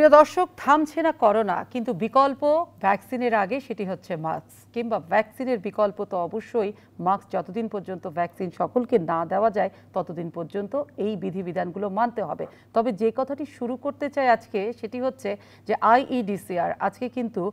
প্রিয় দর্শক, থামছে না করোনা, কিন্তু বিকল্প ভ্যাকসিনের আগে সেটি হচ্ছে মাস্ক, কিংবা ভ্যাকসিনের বিকল্প তো অবশ্যই মাস্ক। যতদিন পর্যন্ত ভ্যাকসিন সকলকে না দেওয়া যায় ততদিন পর্যন্ত এই বিধিবিধানগুলো মানতে হবে। তবে যে কথাটি শুরু করতে চাই আজকে সেটি হচ্ছে যে আইইডিসিআর আজকে কিন্তু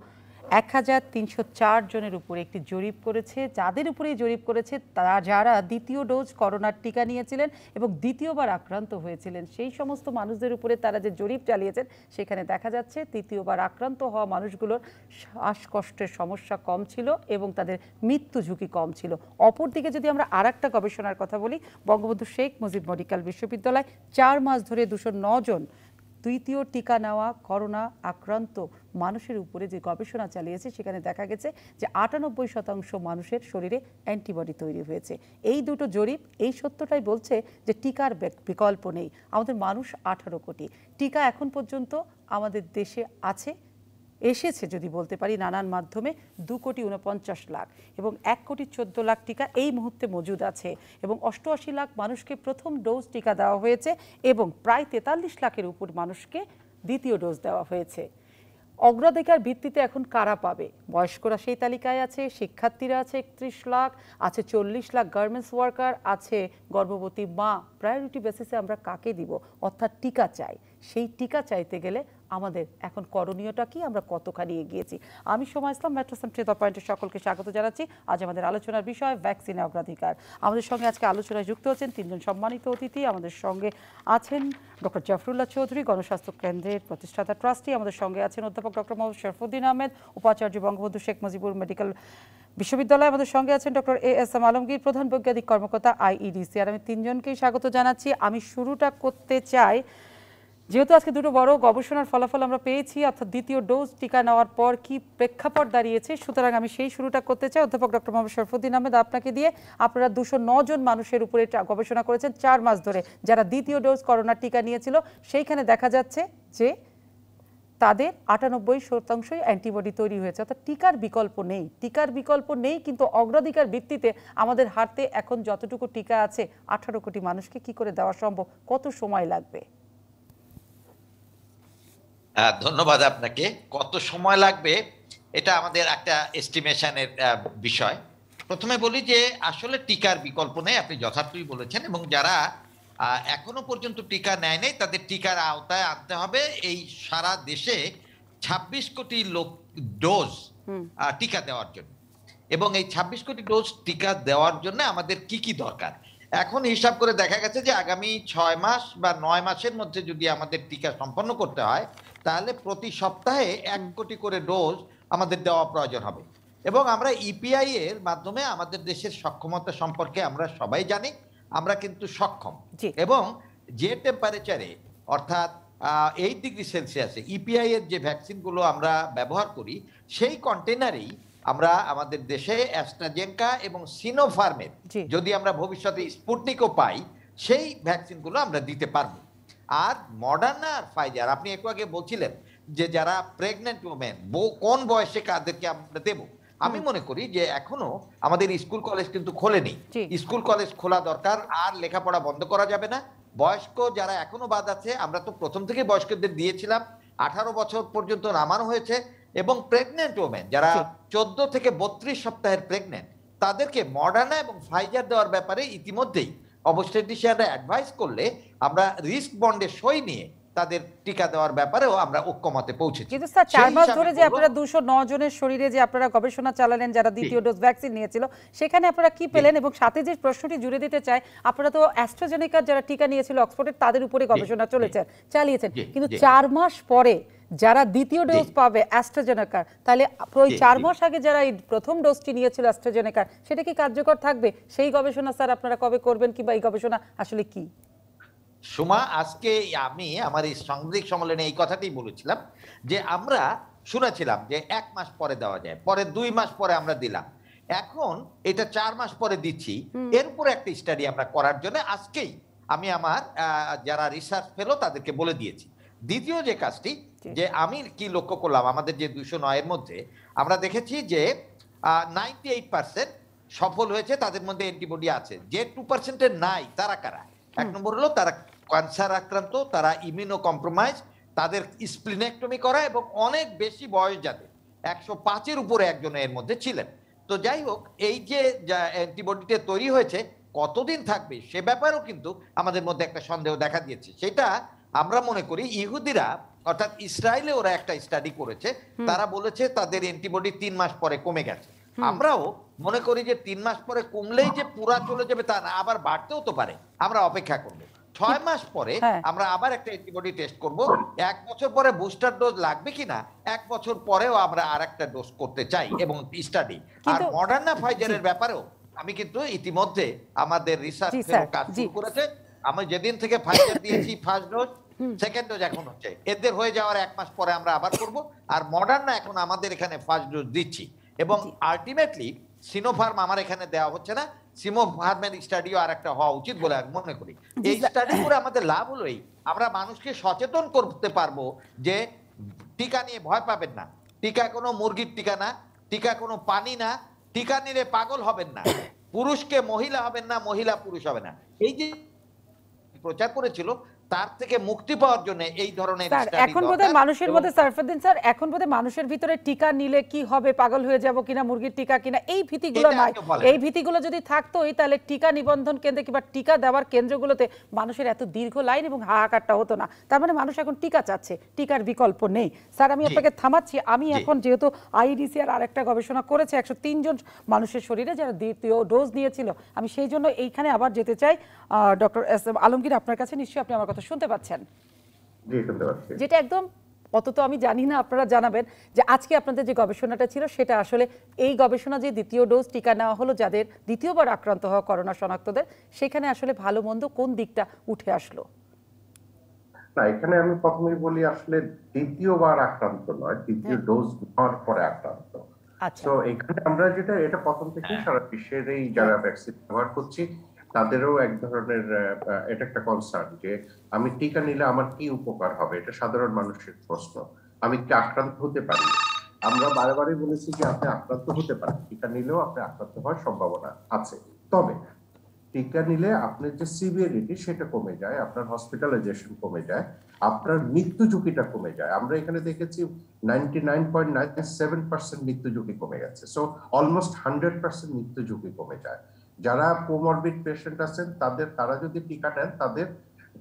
১,৩০৪ জনের উপরে একটি জরিপ করেছে। যাদের উপরেই জরিপ করেছে তারা যারা দ্বিতীয় ডোজ করোনার টিকা নিয়েছিলেন এবং দ্বিতীয়বার আক্রান্ত হয়েছিলেন, সেই সমস্ত মানুষদের উপরে তারা যে জরিপ চালিয়েছেন সেখানে দেখা যাচ্ছে তৃতীয়বার আক্রান্ত হওয়া মানুষগুলোর শ্বাসকষ্টের সমস্যা কম ছিল এবং তাদের মৃত্যু ঝুঁকি কম ছিল। অপরদিকে যদি আমরা আরেকটা গবেষণার কথা বলি, বঙ্গবন্ধু শেখ মুজিব মেডিকেল বিশ্ববিদ্যালয় ৪ মাস ধরে ২০৯ জন দ্বিতীয় টিকা নেওয়া করোনা আক্রান্ত মানুষের উপরে যে গবেষণা চালিয়েছে সেখানে দেখা গেছে যে ৯৮% মানুষের শরীরে অ্যান্টিবডি তৈরি হয়েছে। এই দুটো জরিপ এই সত্যটাই বলছে যে টিকার বিকল্প নেই। আমাদের মানুষ ১৮ কোটি, টিকা এখন পর্যন্ত আমাদের দেশে আছে, এসেছে যদি বলতে পারি নানান মাধ্যমে ২,৪৯,০০,০০০ এবং ১,১৪,০০,০০০ টিকা এই মুহূর্তে মজুদ আছে এবং ৮৮ লাখ মানুষকে প্রথম ডোজ টিকা দেওয়া হয়েছে এবং প্রায় ৪৩ লাখের উপর মানুষকে দ্বিতীয় ডোজ দেওয়া হয়েছে। অগ্রাধিকার ভিত্তিতে এখন কারা পাবে? বয়স্করা সেই তালিকায় আছে, শিক্ষার্থীরা আছে ৩১ লাখ, আছে ৪০ লাখ গার্মেন্টস ওয়ার্কার, আছে গর্ভবতী মা। প্রায়োরিটি বেসিসে আমরা কাকে দিব? অর্থাৎ টিকা চাই। সেই টিকা চাইতে গেলে আমাদের এখন করণীয়টা কি, আমরা কতখানি এগিয়েছি? আমি সোমা ইসলাম, মেট্রোসেম 3 পয়েন্টে সকলকে স্বাগত জানাচ্ছি। আজ আমাদের আলোচনার বিষয় ভ্যাকসিনে অগ্রাধিকার। আমাদের সঙ্গে আজকে আলোচনায় যুক্ত হচ্ছেন ৩ জন সম্মানিত অতিথি। আমাদের সঙ্গে আছেন ডক্টর জাফরুল্লাহ চৌধুরী, গণস্বাস্থ্য কেন্দ্রের প্রতিষ্ঠাতা ট্রাস্টি। আমাদের সঙ্গে আছেন অধ্যাপক ডক্টর মোহাম্মদ শরফুদ্দিন আহমেদ, উপাচার্য, বঙ্গবন্ধু শেখ মুজিবুর মেডিকেল বিশ্ববিদ্যালয়। আমাদের সঙ্গে আছেন ডক্টর এএসএম আলমগীর, প্রধান বৈজ্ঞানিক কর্মকর্তা আইইডিসিআর। আমি ৩ জনকেই স্বাগত জানাচ্ছি। আমি শুরুটা করতে চাই, যেহেতু আজকে দুটো বড় গবেষণার ফলাফল আমরা পেয়েছি, অর্থাৎ দ্বিতীয় ডোজ টিকা নেওয়ার পর কি প্রেক্ষাপট দাঁড়িয়েছে, সুতরাং আমি সেই শুরুটা করতে চাই অধ্যাপক ডক্টর মোহাম্মদ শরফুদ্দিন আহমেদ, আপনাকে দিয়ে। আপনারা ২০৯ জন মানুষের উপরে গবেষণা করেছেন ৪ মাস ধরে, যারা দ্বিতীয় ডোজ করোনার টিকা নিয়েছিল। সেইখানে দেখা যাচ্ছে যে তাদের ৯৮% অ্যান্টিবডি তৈরি হয়েছে, অর্থাৎ টিকার বিকল্প নেই। টিকার বিকল্প নেই, কিন্তু অগ্রাধিকার ভিত্তিতে আমাদের হাতে এখন যতটুকু টিকা আছে ১৮ কোটি মানুষকে কি করে দেওয়া সম্ভব? কত সময় লাগবে? ধন্যবাদ আপনাকে। কত সময় লাগবে এটা আমাদের একটা এস্টিমেশনের বিষয়। প্রথমে বলি যে আসলে টিকার বিকল্প নেই, আপনি যথার্থই বলেছেন, এবং যারা এখনো পর্যন্ত টিকা নেয় নাই তাদের টিকার আওতায় আনতে হবে। এই সারা দেশে ২৬ কোটি লোক ডোজ টিকা দেওয়ার জন্য, এবং এই ২৬ কোটি ডোজ টিকা দেওয়ার জন্য আমাদের কি কি দরকার এখন হিসাব করে দেখা গেছে যে আগামী ৬ মাস বা ৯ মাসের মধ্যে যদি আমাদের টিকা সম্পন্ন করতে হয় তাহলে প্রতি সপ্তাহে ১ কোটি করে ডোজ আমাদের দেওয়া প্রয়োজন হবে। এবং আমরা ইপিআই এর মাধ্যমে আমাদের দেশের সক্ষমতা সম্পর্কে আমরা সবাই জানি, আমরা কিন্তু সক্ষম। এবং যে টেম্পারেচারে, অর্থাৎ 8 ডিগ্রি সেলসিয়াসে ইপিআই এর যে ভ্যাকসিনগুলো আমরা ব্যবহার করি সেই কন্টেনারেই আমরা আমাদের দেশে অ্যাস্ট্রাজেনেকা এবং সিনোফার্মের, যদি আমরা ভবিষ্যতে স্পুটনিকও পাই, সেই ভ্যাকসিনগুলো আমরা দিতে পারবো। আর মডার্না আর ফাইজার, আপনি একটু আগে বলছিলেন যে যারা প্রেগনেন্ট ওমেন, কোন বয়সে কাদেরকে আমরা দেবো। আমি মনে করি যে এখনো আমাদের স্কুল কলেজ কিন্তু খোলেনি, স্কুল কলেজ খোলা দরকার। আর লেখাপড়া বন্ধ করা যাবে না। বয়স্ক যারা এখনো বাদ আছে, আমরা তো প্রথম থেকে বয়স্কদের দিয়েছিলাম, ১৮ বছর পর্যন্ত নামানো হয়েছে। এবং প্রেগনেন্ট ওমেন যারা ১৪ থেকে ৩২ সপ্তাহের প্রেগনেন্ট, তাদেরকে মডার্না এবং ফাইজার দেওয়ার ব্যাপারে ইতিমধ্যেই অবস্টেট্রিশিয়ানরা অ্যাডভাইস করলে আমরা রিস্ক বন্ডে সই নিয়ে তাদের টিকা দেওয়ার ব্যাপারেও আমরা ঐক্যমতে পৌঁছেছি। কিন্তু স্যার, ৪ মাস ধরে যে আপনারা ২০৯ জনের শরীরে যে আপনারা গবেষণা চালালেন যারা দ্বিতীয় ডোজ ভ্যাকসিন নিয়েছিল, সেখানে আপনারা কি পেলেন? এবং সাথে যে প্রশ্নটি জুড়ে দিতে চাই, আপনারা তো অ্যাস্ট্রাজেনেকার যারা টিকা নিয়েছিল অক্সফোর্ডের, তাদের উপরে গবেষণা চালিয়েছেন, কিন্তু ৪ মাস পরে যারা দ্বিতীয় ডোজ পাবে অ্যাস্ট্রাজেনেকার, তাহলে ওই ৪ মাস আগে যারা এই প্রথম ডোজটি নিয়েছিল অ্যাস্ট্রাজেনেকার, সেটা কি কার্যকর থাকবে? সেই গবেষণা স্যার আপনারা কবে করবেন, কিংবা এই গবেষণা আসলে কি? সুমা, আজকে আমি আমার এই সাংবাদিক সম্মেলনে এই কথাটাই বলেছিলাম যে আমরা শুনেছিলাম যে ১ মাস পরে দেওয়া যায়, পরে ২ মাস পরে আমরা দিলাম, এখন এটা ৪ মাস পরে দিচ্ছি। এর উপরে একটা স্টাডি আমরা করার জন্য আজকেই আমি আমার যারা রিসার্চ ফেলো তাদেরকে বলে দিয়েছি। দ্বিতীয় যে কাজটি, যে আমি কি লক্ষ্য করলাম, আমাদের যে ২০৯ এর মধ্যে আমরা দেখেছি যে 98% সফল হয়েছে, তাদের মধ্যে অ্যান্টিবডি আছে। যে 2% নাই, তারা কারা? ১ নম্বর হলো তারা ক্যান্সার আক্রান্ত, তারা ইমিউনো কম্প্রোমাইজ, তাদের স্প্লিনেক্টমি করা, এবং অনেক বেশি বয়স যাদের 105-এর উপরে একজন এর মধ্যে ছিলেন। তো যাই হোক, এই যে অ্যান্টিবডিটা তৈরি হয়েছে কতদিন থাকবে সে ব্যাপারেও কিন্তু আমাদের মধ্যে একটা সন্দেহ দেখা দিয়েছে। সেটা আমরা মনে করি ইহুদিরা, অর্থাৎ ইসরায়েলে ওরা একটা স্টাডি করেছে, তারা বলেছে তাদের অ্যান্টিবডি 3 মাস পরে কমে গেছে। আমরাও মনে করি যে 3 মাস পরে কমলেই যে পুরা চলে যাবে তা না, আবার বাড়তেও তো পারে। আমরা অপেক্ষা করবো 6 মাস পরে আমরা আবার একটা অ্যান্টিবডি টেস্ট করব। 1 বছর পরে বুস্টার ডোজ লাগবে কিনা, 1 বছর পরেও আমরা আরেকটা ডোজ করতে চাই এবং স্টাডি। আর মডার্না ফাইজারের ব্যাপারেও আমি কিন্তু ইতিমধ্যে আমাদের রিসার্চ কাজ শুরু করেছে। আমি যেদিন থেকে ফাইজার দিয়েছি ফার্স্ট ডোজ, সেকেন্ড ডোজ এখন হচ্ছে, এদের হয়ে যাওয়ার 1 মাস পরে আমরা আবার করব। আর মডার্না এখন আমাদের এখানে ফার্স্ট ডোজ দিচ্ছি, এবং আলটিমেটলি সিনোফার্ম আমার এখানে দেওয়া হচ্ছে না, সিনোফার্মের স্টাডিও আর একটা হওয়া উচিত বলে আমি মনে করি। এই স্টাডি করে আমাদের লাভ হলোই আমরা মানুষকে সচেতন করতে পারবো যে টিকা নিয়ে ভয় পাবেন না, টিকা কোনো মুরগির টিকা না, টিকা কোনো পানি না, টিকা নিলে পাগল হবেন না, পুরুষকে মহিলা হবেন না, মহিলা পুরুষ হবে না। এই যে প্রচার করেছিল তার থেকে মুক্তি পাওয়ার জন্য এই ধরনের এখন বোধহয় মানুষের মধ্যে, সারফুদ্দিন স্যার, এখন বোধহয় মানুষের ভিতরে টিকা নিলে কি হবে, পাগল হয়ে যাব কিনা, মুরগির টিকা কিনা, এই ভীতিগুলো নাই। এই ভীতিগুলো যদি থাকতোই তাহলে টিকা নিবন্ধন কেন্দ্রে কিংবা টিকা দেওয়ার কেন্দ্রগুলোতে মানুষের এত দীর্ঘ লাইন এবং হাহাকারটা হতো না। তার মানে মানুষ এখন টিকা চাচ্ছে, টিকার বিকল্প নেই। স্যার আমি আপনাকে থামাচ্ছি। আমি এখন যেহেতু আইডিসিআর আরেকটা গবেষণা করেছে 103 জন মানুষের শরীরে যারা দ্বিতীয় ডোজ নিয়েছিল, আমি সেই জন্য এইখানে আবার যেতে চাই। ডক্টর এস এম আলমগীর, আপনার কাছে নিশ্চয়ই আপনি আমার কথা শুনতে পাচ্ছেন? যেটা একদম অত তো আমি জানি না, আপনারা জানাবেন যে আজকে আপনাদের যে গবেষণাটা ছিল সেটা আসলে এই গবেষণা যে দ্বিতীয় ডোজ টিকা নেওয়া হলো যাদের দ্বিতীয়বার আক্রান্ত হওয়া করোনা শনাক্তদের, সেখানে আসলে ভালো মন্দ কোন দিকটা উঠে আসলো? না, এখানে আমি প্রথমেই বলি আসলে দ্বিতীয়বার আক্রান্ত নয়, দ্বিতীয় ডোজ নেওয়ার পরে আক্রান্ত। তো এখানে আমরা যেটা, এটা প্রথম থেকে সারা বিশ্বের এই যারা ভ্যাকসিন ব্যবহার করছি তাদেরও এক ধরনের এটা একটা কনসার্ন যে আমি টিকা নিলে আমার কি উপকার হবে, এটা সাধারণ মানুষের প্রশ্ন। আমি কি আক্রান্ত হতে পারি? আমরা বারবারই বলেছি যে আপনি আক্রান্ত হতে পারেন, টিকা নিলেও আপনি আক্রান্ত হওয়ার সম্ভাবনা আছে। তবে টিকা নিলে আপনার যে সিভিয়ারিটি সেটা কমে যায়, আপনার হসপিটালাইজেশন কমে যায়, আপনার মৃত্যু ঝুঁকিটা কমে যায়। আমরা এখানে দেখেছি 99.97% মৃত্যু ঝুঁকি কমে গেছে। সো অলমোস্ট 100% মৃত্যু ঝুঁকি কমে যায়। যারা কোমরবিড পেশেন্ট আছেন তারা যদি টিকা নেন তাদের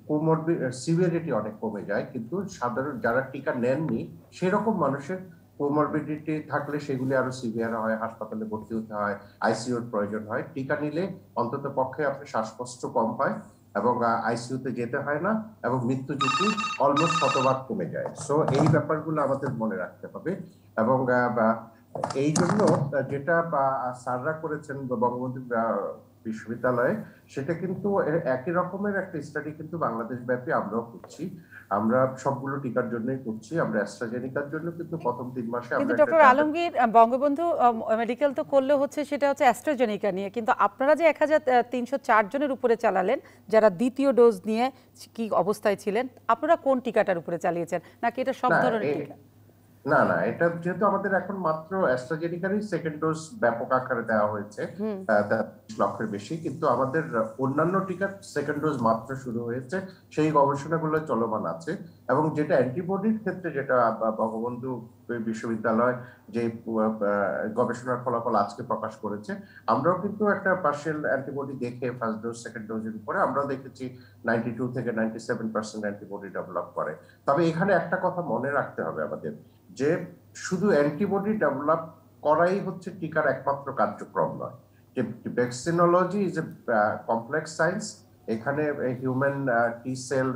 কোমরবিড সিভিয়ারিটি অনেক কমে যায়, কিন্তু সাধারণ যারা টিকা নেননি সেরকম মানুষের কোমরবিডিটি থাকলে সেগুলি আরো সিভিয়ার হয়, হাসপাতালে ভর্তি হতে হয়, আইসিইউর প্রয়োজন হয়। টিকা নিলে অন্তত পক্ষে আপনার শ্বাসকষ্ট কম হয় এবং আইসিইউতে যেতে হয় না, এবং মৃত্যু ঝুঁকি অলমোস্ট শতভাগ কমে যায়। সো এই ব্যাপারগুলো আমাদের মনে রাখতে হবে। এবং এই জন্য যেটা স্যাররা করেছেন বঙ্গবন্ধু বিশ্ববিদ্যালয়ে, সেটা কিন্তু একই রকমের একটা স্টাডি কিন্তু বাংলাদেশ ব্যাপী আমরাও করছি। আমরা সবগুলো টিকার জন্যই করছি। আমরা অ্যাস্ট্রাজেনিকার জন্য কিন্তু প্রথম 3 মাসে কিন্তু ডক্টর আলমগীর, বঙ্গবন্ধু মেডিকেল তো করলে হচ্ছে সেটা হচ্ছে অ্যাস্ট্রাজেনিকা নিয়ে, কিন্তু আপনারা যে 1304 জনের উপরে চালালেন যারা দ্বিতীয় ডোজ নিয়ে কি অবস্থায় ছিলেন, আপনারা কোন টিকাটার উপরে চালিয়েছেন, নাকি এটা সব ধরনের টিকা? না না, এটা যেহেতু আমাদের এখন মাত্র অ্যাস্ট্রাজেনিকারই সেকেন্ড ডোজ ব্যাপক আকারে দেওয়া হয়েছে 30 লক্ষের বেশি, কিন্তু আমাদের অন্যান্য টিকার সেকেন্ড ডোজ মাত্র শুরু হয়েছে, সেই গবেষণাগুলো চলমান আছে। এবং যেটা অ্যান্টিবডির ক্ষেত্রে যেটা বঙ্গবন্ধু বিশ্ববিদ্যালয় যে গবেষণার ফলাফল আজকে প্রকাশ করেছে, আমরাও কিন্তু একটা পার্শিয়াল অ্যান্টিবডি দেখে ফার্স্ট ডোজ সেকেন্ড ডোজের উপরে আমরা দেখেছি 92 থেকে 97% অ্যান্টিবডি ডেভেলপ করে। তবে এখানে একটা কথা মনে রাখতে হবে আমাদের, যে শুধু অ্যান্টিবডি ডেভেলপ করাই হচ্ছে টিকার একমাত্র কার্যক্রম নয়। যে ভ্যাকসিনোলজি ইজ এ কমপ্লেক্স সায়েন্স। এখানে হিউম্যান টি সেল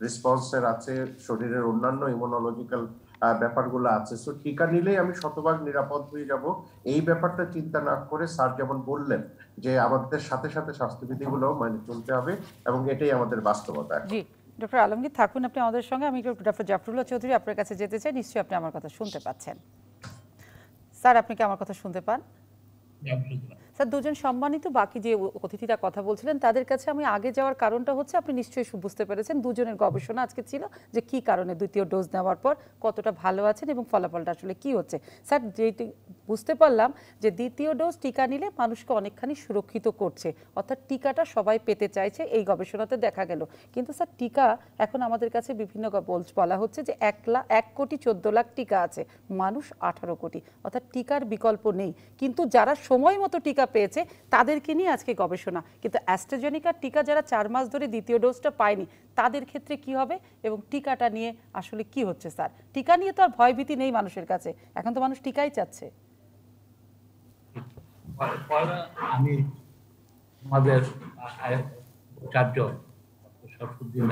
রেসপন্সের আছে, শরীরের অন্যান্য ইমিউনোলজিক্যাল ব্যাপারগুলো আছে। সো টিকা নিলেই আমি শতভাগ নিরাপদ হয়ে যাব, এই ব্যাপারটা চিন্তা না করে স্যার যেমন বললেন যে আমাদের সাথে সাথে স্বাস্থ্যবিধিগুলো মানে চলতে হবে, এবং এটাই আমাদের বাস্তবতা। ডক্টর আলমগীর থাকুন আপনি আমাদের সঙ্গে। আমি ডক্টর জাফরুল্লাহ চৌধুরী আপনার কাছে যেতে চাই, নিশ্চয়ই আপনি আমার কথা শুনতে পাচ্ছেন। স্যার আপনি কি আমার কথা শুনতে পান? স্যার দুজন সম্মানিত বাকি যে অতিথিরা কথা বলছিলেন তাদের কাছে আমি আগে যাওয়ার কারণটা হচ্ছে আপনি নিশ্চয়ই বুঝতে পেরেছেন দুজনের গবেষণা আজকে ছিল যে কি কারণে দ্বিতীয় ডোজ নেওয়ার পর কতটা ভালো আছেন এবং ফলাফলটা আসলে কি হচ্ছে। স্যার যেটি বুঝতে পারলাম যে দ্বিতীয় ডোজ টিকা নিলে মানুষকে অনেকখানি সুরক্ষিত করছে, অর্থাৎ টিকাটা সবাই পেতে চাইছে, এই গবেষণাতে দেখা গেল। কিন্তু স্যার টিকা এখন আমাদের কাছে বিভিন্ন বলা হচ্ছে যে 1,14,00,000 টিকা আছে, মানুষ 18 কোটি, অর্থাৎ টিকার বিকল্প নেই। কিন্তু যারা সময় মতো টিকা পেয়েছে তাদেরকে নিয়ে আজকে গবেষণা। কিন্তু অ্যাস্ট্রাজেনিকার টিকা যারা 4 মাস ধরে দ্বিতীয় ডোজটা পায়নি তাদের ক্ষেত্রে কি হবে এবং টিকাটা নিয়ে আসলে কি হচ্ছে? স্যার টিকা নিয়ে তো আর ভয়ভীতি নেই মানুষের কাছে, এখন তো মানুষ টিকাই চাচ্ছে। আমি আমাদের আচার্য শরফুদ্দিন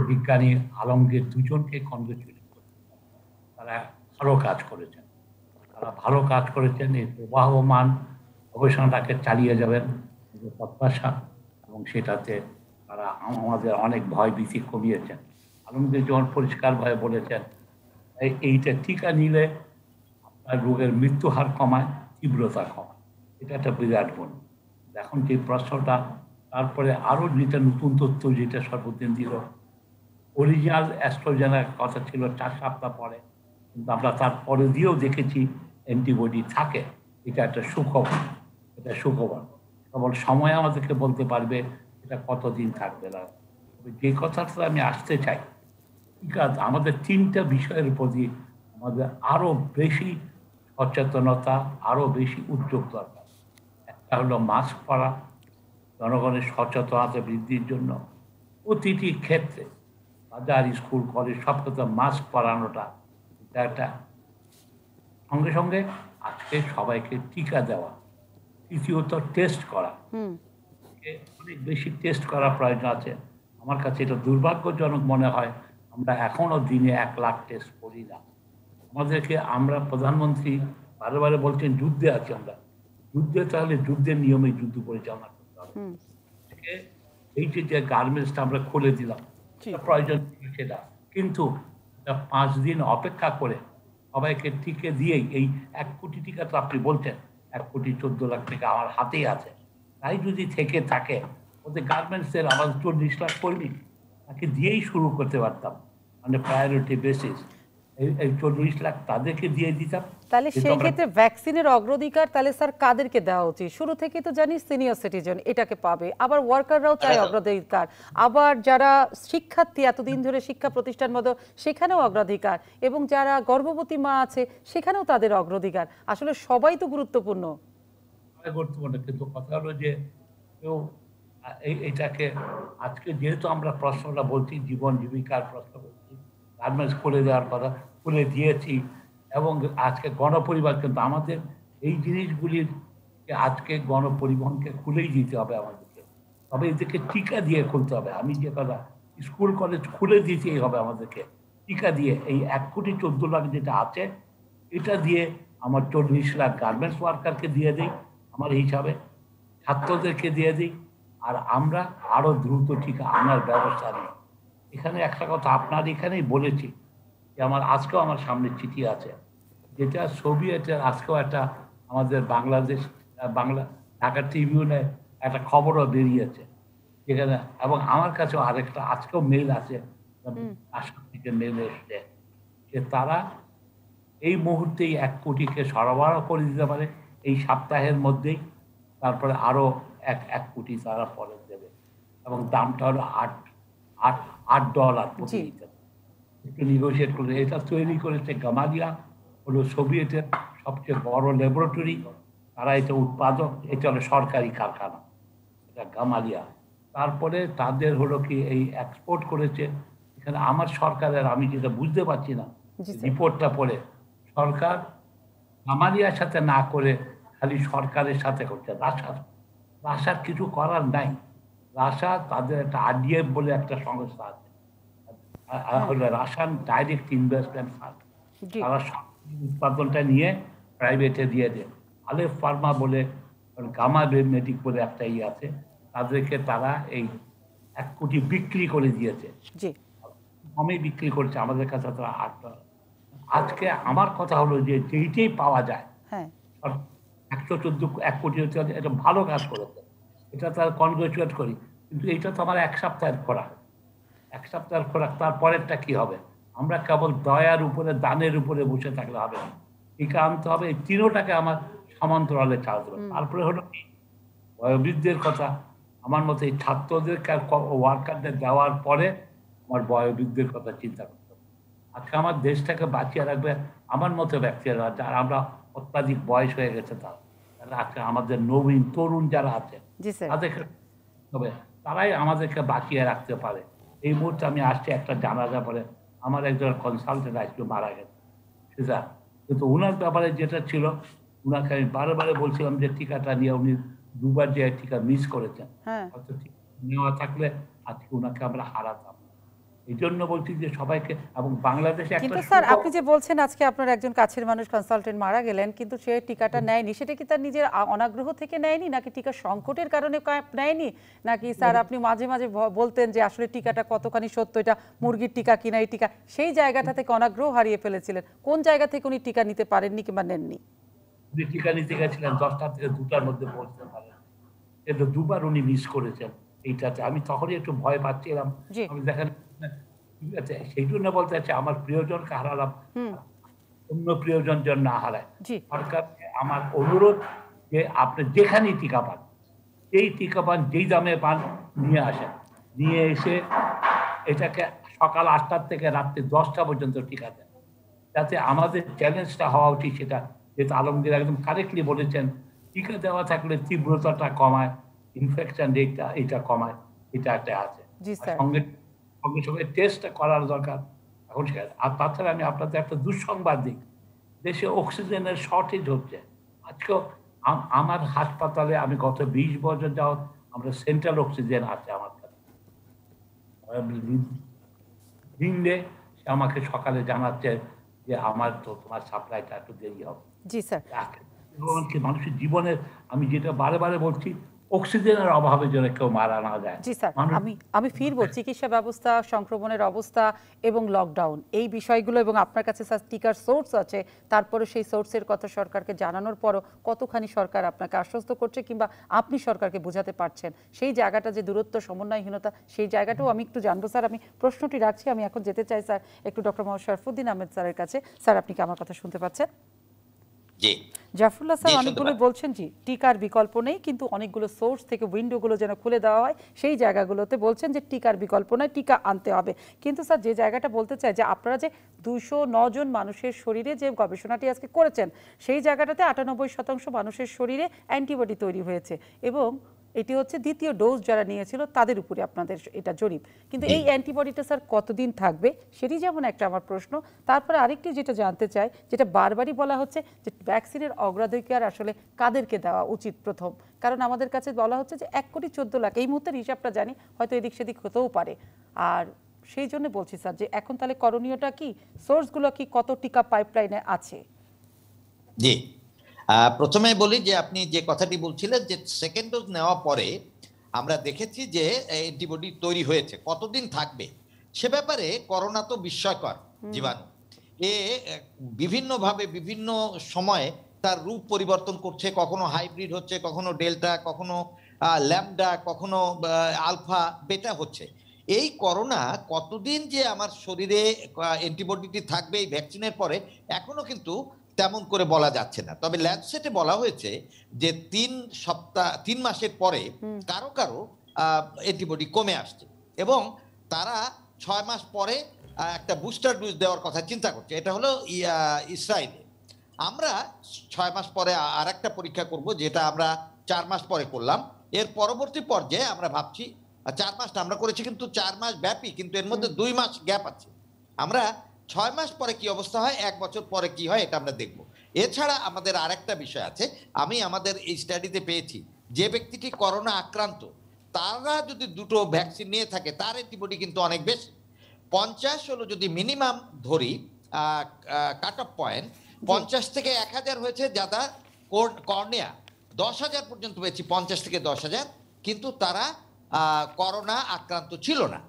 বিজ্ঞানী আলমগীর দুজনকে কংগ্রেচুলেট করি, তারা ভালো কাজ করেছেন, তারা ভালো কাজ করেছেন। এই প্রবাহমান গবেষণাটাকে চালিয়ে যাবেন প্রত্যাশা, এবং সেটাতে তারা আমাদের অনেক ভয় ভীতি কমিয়েছেন। আলমগীর যেমন পরিষ্কারভাবে বলেছেন এইটা টিকা নিলে আপনার রোগের মৃত্যু হার কমায়, তীব্রতা কমায়, এটা একটা বিরাট গুণ। এখন যে প্রশ্নটা তারপরে আরো যেটা নতুন তথ্য যেটা সর্বদিন দিল, অরিজিনাল অ্যাস্ট্রাজেনেকার কথা ছিল 4 সপ্তাহ পরে, কিন্তু আমরা তারপরে দিয়েও দেখেছি অ্যান্টিবডি থাকে। এটা একটা সুখবর, এটা সুখবর। কেবল সময় আমাদেরকে বলতে পারবে এটা কতদিন থাকবে না। যে কথাটা আমি আসতে চাই, ঠিক আছে, আমাদের 3টা বিষয়ের প্রতি আমাদের আরো বেশি সচেতনতা, আরো বেশি উদ্যোগ দরকার। একটা হলো মাস্ক পরা, জনগণের সচেতনতা বৃদ্ধির জন্য প্রতিটি ক্ষেত্রে বাজার, স্কুল, কলেজ সব ক্ষেত্রে মাস্ক পরানোটা, এটা একটা। সঙ্গে সঙ্গে আজকে সবাইকে টিকা দেওয়া। তৃতীয়ত টেস্ট করা, অনেক বেশি টেস্ট করা প্রয়োজন আছে। আমার কাছে এটা দুর্ভাগ্যজনক মনে হয় আমরা এখনো দিনে 1 লাখ টেস্ট করি না। আমাদেরকে, আমরা প্রধানমন্ত্রী বারে বারে বলছেন যুদ্ধে আছি আমরা, যুদ্ধে তাহলে যুদ্ধের নিয়মে যুদ্ধ পরিচালনা করতে হবে। এই যে গার্মেন্টসটা আমরা খুলে দিলাম, প্রয়োজন সেটা, কিন্তু 5 দিন অপেক্ষা করে সবাইকে টিকে দিয়েই এই 1 কোটি টিকা তো আপনি বলছেন 1,14,00,000 টাকা আমার হাতেই আছে, তাই যদি থেকে থাকে ওদের গার্মেন্টসের আমাদের 40 লাখ কর্মী তাকে দিয়েই শুরু করতে পারতাম, মানে প্রায়োরিটি বেসিস। এই 40 লাখ তাদেরকে দিয়ে দিতাম। তাহলে সেই ক্ষেত্রে ভ্যাকসিনের অগ্রাধিকার তাহলে স্যার কাদেরকে দেওয়া উচিত? শুরু থেকে তো জানি সিনিয়র সিটিজেন এটাকে পাবে, আবার ওয়ার্কাররাও চায় অগ্রাধিকার, আবার যারা শিক্ষার্থী এতদিন ধরে শিক্ষা প্রতিষ্ঠান মতো সেখানেও অগ্রাধিকার, এবং যারা গর্ভবতী মা আছে সেখানেও তাদের অগ্রাধিকার। আসলে সবাই তো গুরুত্বপূর্ণ। গুরুত্বপূর্ণ, কিন্তু কথা হলো যে কেউ এইটাকে আজকে যেহেতু আমরা প্রশ্নটা বলছি, জীবন জীবিকার প্রশ্ন বলছি, গার্মেন্টস খুলে দেওয়ার কথা খুলে দিয়েছি, এবং আজকে গণপরিবহন, কিন্তু আমাদের এই জিনিসগুলির আজকে গণপরিবহনকে খুলেই দিতে হবে আমাদেরকে, তবে এদেরকে টিকা দিয়ে খুলতে হবে। আমি যে কথা, স্কুল কলেজ খুলে দিতেই হবে আমাদেরকে টিকা দিয়ে। এই 1,14,00,000 যেটা আছে এটা দিয়ে আমার 40 লাখ গার্মেন্টস ওয়ার্কারকে দিয়ে দিই আমার হিসাবে, ছাত্রদেরকে দিয়ে দিই, আর আমরা আরো দ্রুত টিকা আনার ব্যবস্থা নিই। এখানে একটা কথা আপনার এখানেই বলেছি যে আজকেও আমার সামনে চিঠি আছে, যেটা সোভিয়েতের, আজকেও একটা আমাদের বাংলাদেশ ঢাকা ট্রিবিউনে একটা খবরও বেরিয়েছে যেখানে, এবং আমার কাছেও আরেকটা আজকেও মেল আছে, আসাম থেকে মেল এসছে যে তারা এই মুহূর্তেই 1 কোটিকে সরবরাহ করে দিতে পারে এই সপ্তাহের মধ্যেই, তারপরে আরো 1 কোটি তারা পরে দেবে, এবং দামটা হলো $8 প্রতি লিটার। একটু নেগোশিয়েট করে এটা তৈরি করেছে গামালিয়া, হলো সোভিয়েতের সবচেয়ে বড় ল্যাবরেটরি, তারা এটা উৎপাদক, এটা হলো সরকারি কারখানা, এটা গামালিয়া। তারপরে তাদের হলো কি এই এক্সপোর্ট করেছে এখানে আমার সরকারের, আমি যেটা বুঝতে পারছি না রিপোর্টটা পড়ে, সরকার গামালিয়ার সাথে না করে খালি সরকারের সাথে করছে। রাশার কিছু করার নাই, রাশা তাদের একটা আরডিএফ বলে একটা সংস্থা আছে, রাশিয়ান ডাইরেক্ট ইনভেস্টমেন্ট ফান্ড, তারা উৎপাদনটা নিয়ে প্রাইভেটে দিয়ে দেয়। আলেফ ফার্মা বলে, গামা মেডিক বলে একটা আছে, তাদেরকে তারা এই 1 কোটি বিক্রি করে দিয়েছে, কমে বিক্রি করছে, আমাদের কাছে তারা $8। আজকে আমার কথা হলো যে যেইটাই পাওয়া যায় 1 কোটি হচ্ছে, এটা ভালো কাজ করেছে, এটা তার কনগ্রেচুলেট করি। কিন্তু এটা তো আমার 1 সপ্তাহের খোরাক, 1 সপ্তাহের খোরাক, তারপরেরটা কি হবে? আমরা কেবল দয়ার উপরে, দানের উপরে বসে থাকলে হবে না, টিকা আনতে হবে। এই তিনোটাকে আমার সমান্তরালে চালাতে হবে। তারপরে হলো কি, বয়োবৃদ্ধের কথা। আমার মতে এই ছাত্রদেরকে ওয়ার্কারদের দেওয়ার পরে আমার বয়োবৃদ্ধের কথা চিন্তা করতে হবে। আজকে আমার দেশটাকে বাঁচিয়ে রাখবে আমার মতো ব্যক্তিরা, যারা আমরা অত্যাধিক বয়স হয়ে গেছে, তারা আজকে আমাদের নবীন তরুণ যারা আছে তাদেরকে হবে, তারাই আমাদেরকে বাঁচিয়ে রাখতে পারে। এই মুহূর্তে আমি আসছি একটা জানাজা পরে, আমার একজন কনসালটেন্ট আজকে মারা গেছে, সেটা কিন্তু ওনার ব্যাপারে যেটা ছিল, ওনাকে আমি বারে বারে বলছিলাম যে টিকাটা নিয়ে, উনি 2বার যে টিকা মিস করেছেন, হয়তো নেওয়া থাকলে আজকে ওনাকে আমরা হারাতাম। এই জন্য বলছি যে সবাইকে, এবং বাংলাদেশে কিন্তু স্যার আপনি যে বলছেন আজকে আপনার একজন কাছের মানুষ কনসালটেন্ট মারা গেলেন, কিন্তু সে টিকাটা নেয়নি, সেটা কি তার নিজের অনাগ্রহ থেকে নেয়নি, নাকি টিকা সংকটের কারণে নেয়নি, নাকি স্যার আপনি মাঝে মাঝে বলতেন যে আসলে টিকাটা কতখানি সত্য, এটা মুরগির টিকা কিনা এই টিকা, সেই জায়গাটা থেকে অনাগ্রহ হারিয়ে ফেলেছিলেন? কোন জায়গা থেকে উনি টিকা নিতে পারেননি কিংবা নেননি? টিকা নিতে গেছিলেন 10টা থেকে 2টার মধ্যে পৌঁছতে পারেন, এটা 2বার উনি মিস করেছেন। এইটাতে আমি তখনই একটু ভয় পাচ্ছিলাম। আমি দেখেন, ঠিক আছে, সেই জন্য বলতে চাচ্ছি আমার প্রিয়জনকে হারালাম, অন্য প্রিয়জন যেন না হারায়। সরকারকে আমার অনুরোধ যে আপনি যেখানেই টিকা পান, এই টিকা পান, যেই দামে পান, নিয়ে আসেন, নিয়ে এসে এটাকে সকাল 8টার থেকে রাত্রি 10টা পর্যন্ত টিকা দেন, যাতে আমাদের চ্যালেঞ্জটা হওয়া উচিত সেটা, যেটা আলমগীর একদম কারেক্টলি বলেছেন, টিকা দেওয়া থাকলে তীব্রতাটা কমায়, ইনফেকশন রেটটা এটা কমায়, এটা একটা আছে। সঙ্গে সঙ্গে সঙ্গে টেস্টটা করার দরকার এখন। আর তাছাড়া আমি আপনাদের একটা দুঃসংবাদ দিই, দেশে অক্সিজেনের শর্টেজ হচ্ছে। আজকেও আমার হাসপাতালে আমি গত 20 বছর যাওয়া, আমরা সেন্ট্রাল অক্সিজেন আছে আমার কাছে, দিনে সে আমাকে সকালে জানাচ্ছে যে আমার তো তোমার সাপ্লাইটা একটু দেরি হবে। জি স্যার, মানুষের জীবনের, আমি যেটা বারে বারে বলছি, অক্সিজেনের অভাবে যেন কেউ মারা না যায়। জি স্যার, আমি ফিরবো চিকিৎসা ব্যবস্থা, সংক্রমণের অবস্থা এবং লকডাউন, এই বিষয়গুলো, এবং আপনার কাছে স্যার টিকার সোর্স আছে, তারপরে সেই সোর্সের কথা সরকারকে জানানোর পরও কতখানি সরকার আপনাকে আশ্বস্ত করছে কিংবা আপনি সরকারকে বোঝাতে পারছেন, সেই জায়গাটা যে দূরত্ব, সমন্বয়হীনতা, সেই জায়গাটাও আমি একটু জানবো স্যার। আমি প্রশ্নটি রাখছি, আমি এখন যেতে চাই স্যার একটু ডক্টর মোহাম্মদ শরফুদ্দীন আহমেদ স্যারের কাছে। স্যার, আপনি কি আমার কথা শুনতে পাচ্ছেন? জি জাফরুল্লাহ স্যার অনেকগুলো বলছেন জি টিকার বিকল্প নেই, কিন্তু অনেকগুলো সোর্স থেকে উইন্ডোগুলো যেন খুলে দেওয়া হয়, সেই জায়গাগুলোতে বলছেন যে টিকার বিকল্প নয়, টিকা আনতে হবে। কিন্তু স্যার যে জায়গাটা বলতে চাই, যে আপনারা যে 209 জন মানুষের শরীরে যে গবেষণাটি আজকে করেছেন, সেই জায়গাটাতে 98% মানুষের শরীরে অ্যান্টিবডি তৈরি হয়েছে, এবং এটি হচ্ছে দ্বিতীয় ডোজ যারা নিয়েছিল তাদের উপরে আপনাদের এটা জরিপ। কিন্তু এই অ্যান্টিবডিটা স্যার কতদিন থাকবে, সেটি যেমন একটা আমার প্রশ্ন। তারপরে আরেকটি যেটা জানতে চাই, যেটা বারবারই বলা হচ্ছে যে ভ্যাকসিনের অগ্রাধিকার আসলে কাদেরকে দেওয়া উচিত প্রথম, কারণ আমাদের কাছে বলা হচ্ছে যে 1,14,00,000, এই মুহূর্তের হিসাবটা জানি, হয়তো এদিক সেদিক হতেও পারে। আর সেই জন্য বলছি স্যার যে এখন তাহলে করণীয়টা কি, সোর্সগুলো কি, কত টিকা পাইপলাইনে আছে? জি, প্রথমে বলি যে আপনি যে কথাটি বলছিলেন যে সেকেন্ড ডোজ নেওয়া পরে আমরা দেখেছি যে অ্যান্টিবডি তৈরি হয়েছে, কতদিন থাকবে সে ব্যাপারে করোনা তো বিস্ময়কর জীবাণু, এ বিভিন্নভাবে বিভিন্ন সময়ে তার রূপ পরিবর্তন করছে, কখনো হাইব্রিড হচ্ছে, কখনো ডেল্টা, কখনো ল্যামডা, কখনো আলফা বেটা হচ্ছে। এই করোনা কতদিন যে আমার শরীরে অ্যান্টিবডিটি থাকবে এই ভ্যাকসিনের পরে এখনো কিন্তু তেমন করে বলা যাচ্ছে না। তবে ল্যান্ডসেটে বলা হয়েছে যে 3 মাসের পরে কারো কারো অ্যান্টিবডি কমে আসছে, এবং তারা 6 মাস পরে একটা বুস্টার ডোজ দেওয়ার কথা চিন্তা করছে। এটা হলো ইসরায়েলে। আমরা 6 মাস পরে আর একটা পরীক্ষা করব, যেটা আমরা 4 মাস পরে করলাম। এর পরবর্তী পর্যায়ে আমরা ভাবছি 4 মাস আমরা করেছি কিন্তু 4 মাস ব্যাপী, কিন্তু এর মধ্যে 2 মাস গ্যাপ আছে। আমরা 6 মাস পরে কি অবস্থা হয়, 1 বছর পরে কি হয়, এটা আমরা দেখব। এছাড়া আমাদের আরেকটা বিষয় আছে, আমি আমাদের এই স্টাডিতে পেয়েছি যে ব্যক্তিটি করোনা আক্রান্ত, তারা যদি 2টো ভ্যাকসিন নিয়ে থাকে তার অ্যান্টিবডি কিন্তু অনেক বেশি। 50 হলো যদি মিনিমাম ধরি কাট অফ পয়েন্ট, 50 থেকে 1000 হয়েছে যারা কর্নিয়া, 10,000 পর্যন্ত পেয়েছি, 50 থেকে 10,000, কিন্তু তারা করোনা আক্রান্ত ছিল না।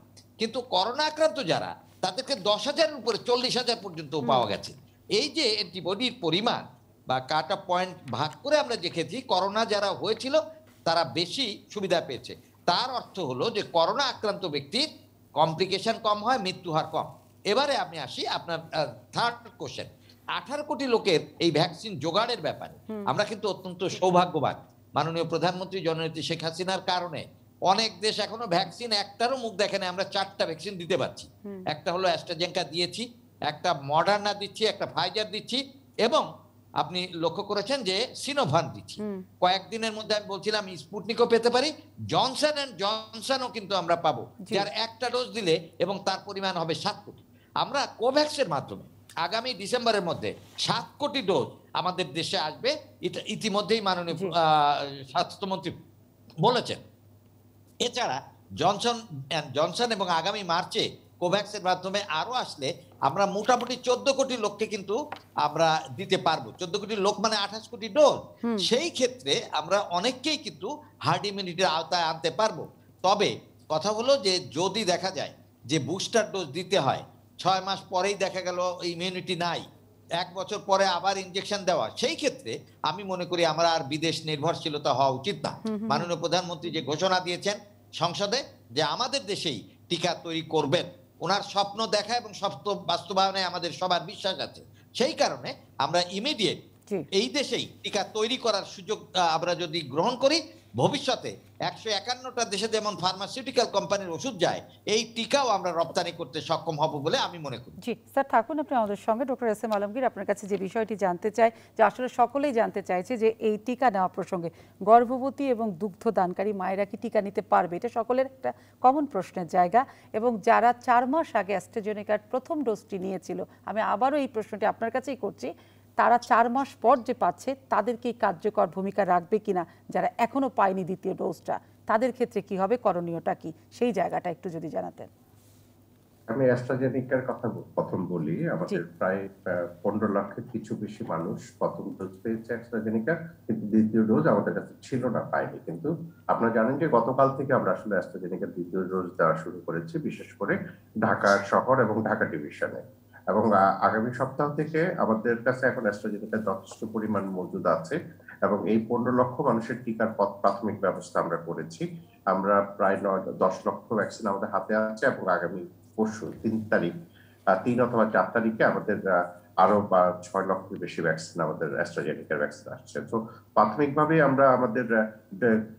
কিন্তু করোনা আক্রান্ত যারা, তাদেরকে 10,000-এর উপরে 40,000 পর্যন্ত পাওয়া গেছে। এই যে অ্যান্টিবডির পরিমাণ, বা কাট অফ পয়েন্ট ভাগ করে আমরা দেখেছি করোনা যারা হয়েছিল তারা বেশি সুবিধা পেয়েছে। তার অর্থ হলো যে করোনা আক্রান্ত ব্যক্তির কমপ্লিকেশন কম হয়, মৃত্যু হার কম। এবারে আমি আসি আপনার থার্ড কোশ্চেন, 18 কোটি লোকের এই ভ্যাকসিন জোগাড়ের ব্যাপারে আমরা কিন্তু অত্যন্ত সৌভাগ্যবান। মাননীয় প্রধানমন্ত্রী জননেত্রী শেখ হাসিনার কারণে অনেক দেশ এখনো ভ্যাকসিন একটারও মুখ দেখে না, আমরা 4টা ভ্যাকসিন দিতে পারছি। একটা হলো অ্যাস্ট্রাজেনেকা দিয়েছি, একটা মডার্না দিচ্ছি, একটা ফাইজার দিচ্ছি, এবং আপনি লক্ষ্য করেছেন যে সিনোভান দিচ্ছি। কয়েকদিনের মধ্যে আমি বলছিলাম স্পুটনিকও পেতে পারি, জনসন এন্ড জনসনও কিন্তু আমরা পাবো, যার একটা ডোজ দিলে এবং তার পরিমাণ হবে 7 কোটি। আমরা কোভ্যাক্সের মাধ্যমে আগামী ডিসেম্বরের মধ্যে 7 কোটি ডোজ আমাদের দেশে আসবে, এটা ইতিমধ্যেই মাননীয় স্বাস্থ্যমন্ত্রী বলেছেন। এছাড়া জনসন এবং আগামী মার্চে কোভ্যাক্সের মাধ্যমে আরো আসলে আমরা মোটামুটি 14 কোটি লোককে কিন্তু আমরা দিতে পারবো। 14 কোটি লোক মানে 28 কোটি ডোজ। সেই ক্ষেত্রে আমরা অনেককেই কিন্তু হার্ড ইমিউনিটির আওতায় আনতে পারবো। তবে কথা হলো যে যদি দেখা যায় যে বুস্টার ডোজ দিতে হয়, 6 মাস পরেই দেখা গেল ইমিউনিটি নাই, 1 বছর পরে আবার ইনজেকশন দেওয়া, সেই ক্ষেত্রে আমি মনে করি আমরা আর বিদেশ নির্ভরশীলতা হওয়া উচিত না। মাননীয় প্রধানমন্ত্রী যে ঘোষণা দিয়েছেন সংসদে যে আমাদের দেশেই টিকা তৈরি করবেন, ওনার স্বপ্ন দেখা এবং স্বপ্ন বাস্তবায়নে আমাদের সবার বিশ্বাস আছে। সেই কারণে আমরা ইমিডিয়েট এই দেশেই টিকা তৈরি করার সুযোগ আমরা যদি গ্রহণ করি, ভবিষ্যতে 151টা দেশে যেমন ফার্মাসিউটিক্যাল কোম্পানির ওষুধ যায়, এই টিকাও আমরা রপ্তানি করতে সক্ষম হব বলে আমি মনে করি। জি স্যার, থাকুন আপনি আমাদের সঙ্গে। ডক্টর এস এম আলমগীর, আপনার কাছে যে বিষয়টি জানতে চাই, যে আসলে সকলেই জানতে চাইছে যে এই টিকা নেওয়া প্রসঙ্গে গর্ভবতী এবং দুগ্ধদানকারী মায়েরা কি টিকা নিতে পারবে, এটা সকলের একটা কমন প্রশ্নের জায়গা। এবং যারা 4 মাস আগে অ্যাস্ট্রাজেনেকার প্রথম ডোজটি নিয়েছিল, আমি আবারও এই প্রশ্নটি আপনার কাছেই করছি, তারা 4 মাস পর যে পাচ্ছে তাদেরকে কার্যকর ভূমিকা রাখবে কিনা, যারা এখনো পায়নি দ্বিতীয় ডোজটা, তাদের ক্ষেত্রে কি হবে, করণীয়টা কি, সেই জায়গাটা একটু যদি জানাতেন। আমি অ্যাস্ট্রাজেনিকার কথা প্রথম বলি। আমাদের প্রায় 15 লাখের কিছু বেশি মানুষ প্রথম ডোজ পেয়েছে অ্যাস্ট্রাজেনিকা, কিন্তু দ্বিতীয় ডোজ আমাদের কাছে ছিল না, পাইনি। কিন্তু আপনারা জানেন যে গতকাল থেকে আমরা আসলে অ্যাস্ট্রাজেনিকার দ্বিতীয় ডোজ দেওয়া শুরু করেছি, বিশেষ করে ঢাকা শহর এবং ঢাকা ডিভিশনে। এবং আগামী সপ্তাহ থেকে আমাদের কাছে এখন অ্যাস্ট্রাজেনিকা যথেষ্ট পরিমাণ মজুদ আছে, এবং এই 15 লক্ষ মানুষের টিকার প্রাথমিক ব্যবস্থা আমরা করেছি। আমরা প্রায় 10 লক্ষ ভ্যাকসিন আমাদের হাতে আছে, এবং আগামী পরশু 3 অথবা 4 তারিখে আমাদের আরো 6 লক্ষের বেশি ভ্যাকসিন, আমাদের অ্যাস্ট্রাজেনিকার ভ্যাকসিন আসছে। তো প্রাথমিকভাবে আমরা আমাদের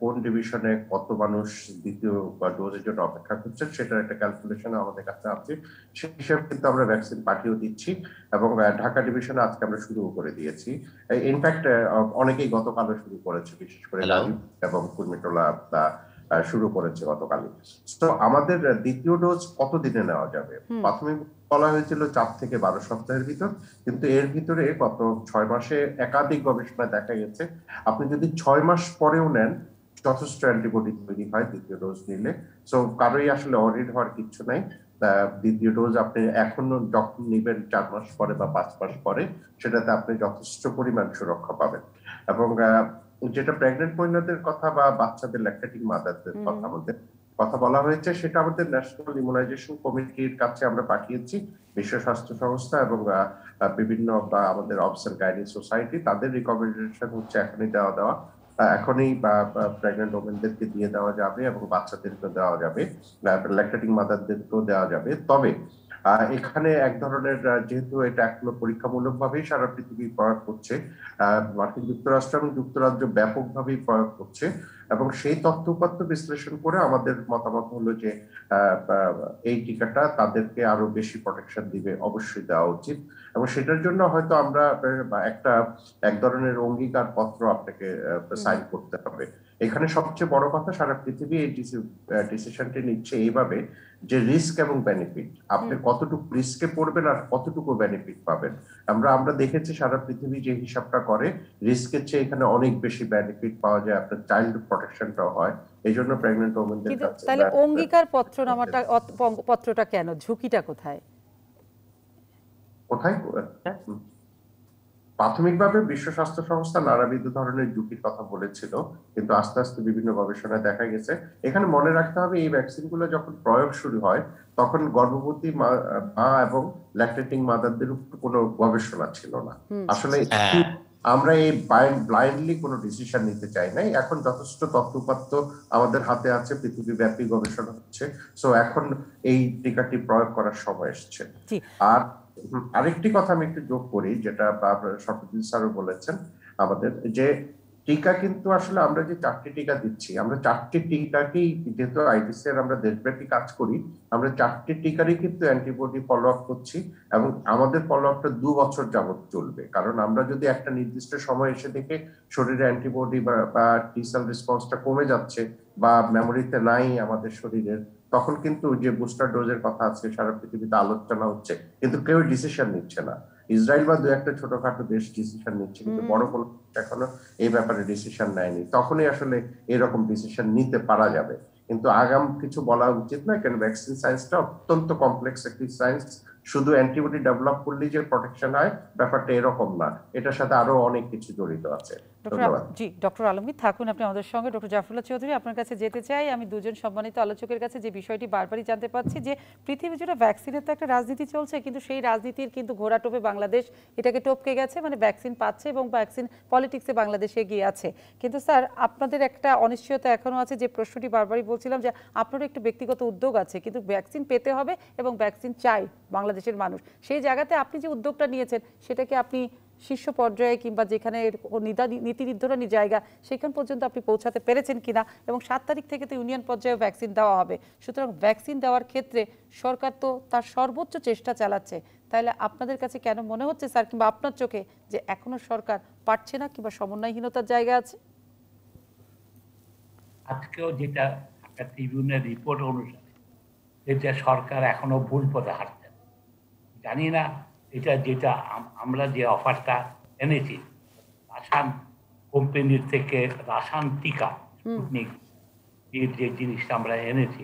কোন ডিভিশনে কত মানুষ দ্বিতীয় ডোজের জন্য অপেক্ষা করছেন সেটার একটা ক্যালকুলেশন আমাদের কাছে আছে। সেই হিসাবে কিন্তু আমরা ভ্যাকসিন পাঠিয়েও দিচ্ছি, এবং ঢাকা ডিভিশনে আজকে আমরা শুরু করে দিয়েছি। ইনফ্যাক্ট অনেকেই গতকালও শুরু করেছে, বিশেষ করে এবং কুর্মিটোলা শুরু করেছে গতকালই। তো আমাদের দ্বিতীয় ডোজ কতদিনে নেওয়া যাবে? প্রাথমিক বলা হয়েছিল 4 থেকে 12 সপ্তাহের ভিতর, কিন্তু এর ভিতরে গত 6 মাসে একাধিক গবেষণায় দেখা গেছে আপনি যদি 6 মাস পরেও নেন, যথেষ্ট অ্যান্টিবডি তৈরি হয় দ্বিতীয় ডোজ নিলে। সো কারোই আসলে অরিড হওয়ার কিছু নাই। দ্বিতীয় ডোজ আপনি এখনো যখন নিবেন 4 মাস পরে বা 5 মাস পরে, সেটাতে আপনি যথেষ্ট পরিমাণ সুরক্ষা পাবেন। এবং যেটা প্রেগনেন্ট মহিলাদের কথা বা বাচ্চাদের ল্যাকটেটিং মাদারদের কথা বলা হয়েছে, সেটা আমাদের ন্যাশনাল ইমিউনাইজেশন কমিটির কাছে আমরা পাঠিয়েছি। বিশ্ব স্বাস্থ্য সংস্থা এবং বিভিন্ন বা আমাদের অবস এন্ড গাইডেন্স সোসাইটি, তাদের রিকমেন্ডেশন হচ্ছে এখনই প্রেগনেন্ট ওমেনদেরকে দিয়ে দেওয়া যাবে, এবং বাচ্চাদেরকে দেওয়া যাবে, ল্যাকটেটিং মাদারদেরকেও দেওয়া যাবে। তবে এখানে এক ধরনের, যেহেতু এটা এখনো পরীক্ষামূলক ভাবেই সারা পৃথিবী প্রয়োগ করছে, মার্কিন যুক্তরাষ্ট্র এবং যুক্তরাজ্য ব্যাপকভাবেই প্রয়োগ করছে, এবং সেই তথ্য বিশ্লেষণ করে আমাদের মতামত হলো যে এই টিকাটা তাদেরকে আরো বেশি প্রোটেকশন দিবে, অবশ্যই দেওয়া উচিত। এবং সেটার জন্য হয়তো আমরা এক ধরনের অঙ্গীকার পত্র আপনাকে সাইন করতে হবে। এখানে সবচেয়ে বড় কথা, সারা পৃথিবী এই ডিসিশনটি নিচ্ছে এইভাবে যে রিস্ক এবং বেনিফিট, আপনি কতটুকু রিস্কে পড়বেন আর কতটুকু বেনিফিট পাবেন। আমরা দেখেছি সারা পৃথিবী যে হিসাবটা করে, রিস্কের চেয়ে এখানে অনেক বেশি বেনিফিট পাওয়া যায়, আপনার চাইল্ড প্রোটেকশনটাও হয়। এই জন্য প্রেগনেন্ট ওমেনদের কাছে। তাহলে অঙ্গীকার পত্রটা কেন, ঝুঁকিটা কোথায়? প্রাথমিকভাবে বিশ্ব স্বাস্থ্য সংস্থা নানাবিধ ধরনের ঝুঁকির কথা বলেছিল, কিন্তু আস্তে আস্তে বিভিন্ন গবেষণায় দেখা গেছে। এখানে মনে রাখতে হবে, এই ভ্যাকসিনগুলো যখন প্রয়োগ শুরু হয় তখন গর্ভবতী মা এবং ল্যাকটেটিং মাদারদের উপর কোনো গবেষণা ছিল না। আসলে আমরা এই ব্লাইন্ডলি কোনো ডিসিশন নিতে চাই নাই। এখন যথেষ্ট তথ্যপাত্র আমাদের হাতে আছে, পৃথিবীব্যাপী গবেষণা হচ্ছে, সো এখন এই টিকাটি প্রয়োগ করার সময় এসেছে। আর আরেকটি কথা আমি একটু যোগ করি, যেটা শফিকুল স্যারও বলেছেন, আমাদের যে টিকা কিন্তু আসলে আমরা যে 4টি টিকা দিচ্ছি, আমরা 4টি টিকাকেই, যেহেতু আইডিসি এর আমরা দেশব্যাপী কাজ করি, আমরা 4টি টিকারই কিন্তু অ্যান্টিবডি ফলো আপ করছি এবং আমাদের ফলো আপটা 2 বছর যাবত চলবে। কারণ আমরা যদি একটা নির্দিষ্ট সময় এসে দেখে শরীরে অ্যান্টিবডি বা টি সেল রেসপন্সটা কমে যাচ্ছে বা মেমোরিতে নাই আমাদের শরীরের, তখন কিন্তু যে বুস্টার ডোজের কথা আছে সারা পৃথিবীতে আলোচনা হচ্ছে, কিন্তু কেউ ডিসিশন নিচ্ছে না। ইসরায়েল বা 2-1টা ছোটখাটো দেশ ডিসিশন নিচ্ছে, কিন্তু বড় কোনো এখনো এই ব্যাপারে ডিসিশন নেয়নি। তখনই আসলে এরকম ডিসিশন নিতে পারা যাবে। কিন্তু আগাম কিছু বলা উচিত না, কারণ ভ্যাকসিন সায়েন্সটা অত্যন্ত কমপ্লেক্স একটি সায়েন্স। শুধু অ্যান্টিবডি ডেভেলপ করলেই যে প্রোটেকশন হয়, ব্যাপারটা এরকম না, এটার সাথে আরো অনেক কিছু জড়িত আছে। জি, ডক্টর আলমগীর থাকুন আপনি আমাদের সঙ্গে। ডক্টর জাফরুল্লাহ চৌধুরী, আপনার কাছে যেতে চাই। আমি দুজন সম্মানিত আলোচকের কাছে যে বিষয়টি বারবারই জানতে পাচ্ছি যে পৃথিবী জুড়ে ভ্যাকসিনের তো একটা রাজনীতি চলছে, কিন্তু সেই রাজনীতির কিন্তু ঘোড়া টোপে বাংলাদেশ এটাকে টপকে গেছে, মানে ভ্যাকসিন পাচ্ছে এবং ভ্যাকসিন পলিটিক্সে বাংলাদেশ এগিয়ে আছে। কিন্তু স্যার, আপনাদের একটা অনিশ্চয়তা এখনো আছে, যে প্রশ্নটি বারবারই বলছিলাম যে আপনারও একটু ব্যক্তিগত উদ্যোগ আছে, কিন্তু ভ্যাকসিন পেতে হবে এবং ভ্যাকসিন চাই বাংলাদেশের মানুষ। সেই জায়গাতে আপনি যে উদ্যোগটা নিয়েছেন, সেটাকে আপনি শীর্ষ পর্যায়ে কিংবা যেখানে নীতি নির্ধারণী জায়গা, সেখান পর্যন্ত আপনি পৌঁছাতে পেরেছেন কিনা? এবং 7 তারিখ থেকে তো ইউনিয়ন পর্যায়ে ভ্যাকসিন দেওয়া হবে, সুতরাং ভ্যাকসিন দেওয়ার ক্ষেত্রে সরকার তো তার সর্বোচ্চ চেষ্টা চালাচ্ছে। তাহলে আপনাদের কাছে কেন মনে হচ্ছে স্যার, কিংবা আপনার চোখে, যে এখনো সরকার পারছে না কিংবা সমন্বয়হীনতার জায়গা আছে? আজকেও যেটা একটা ট্রিবিউনের রিপোর্ট অনুসারে, এটা সরকার এখনো ভুল পথে হাঁটছে। জানি না এটা যেটা আমরা যে অফারটা এনেছি রাসায়ন কোম্পানির থেকে, রাসায়ন টিকা স্পুটনিক যে জিনিসটা আমরা এনেছি,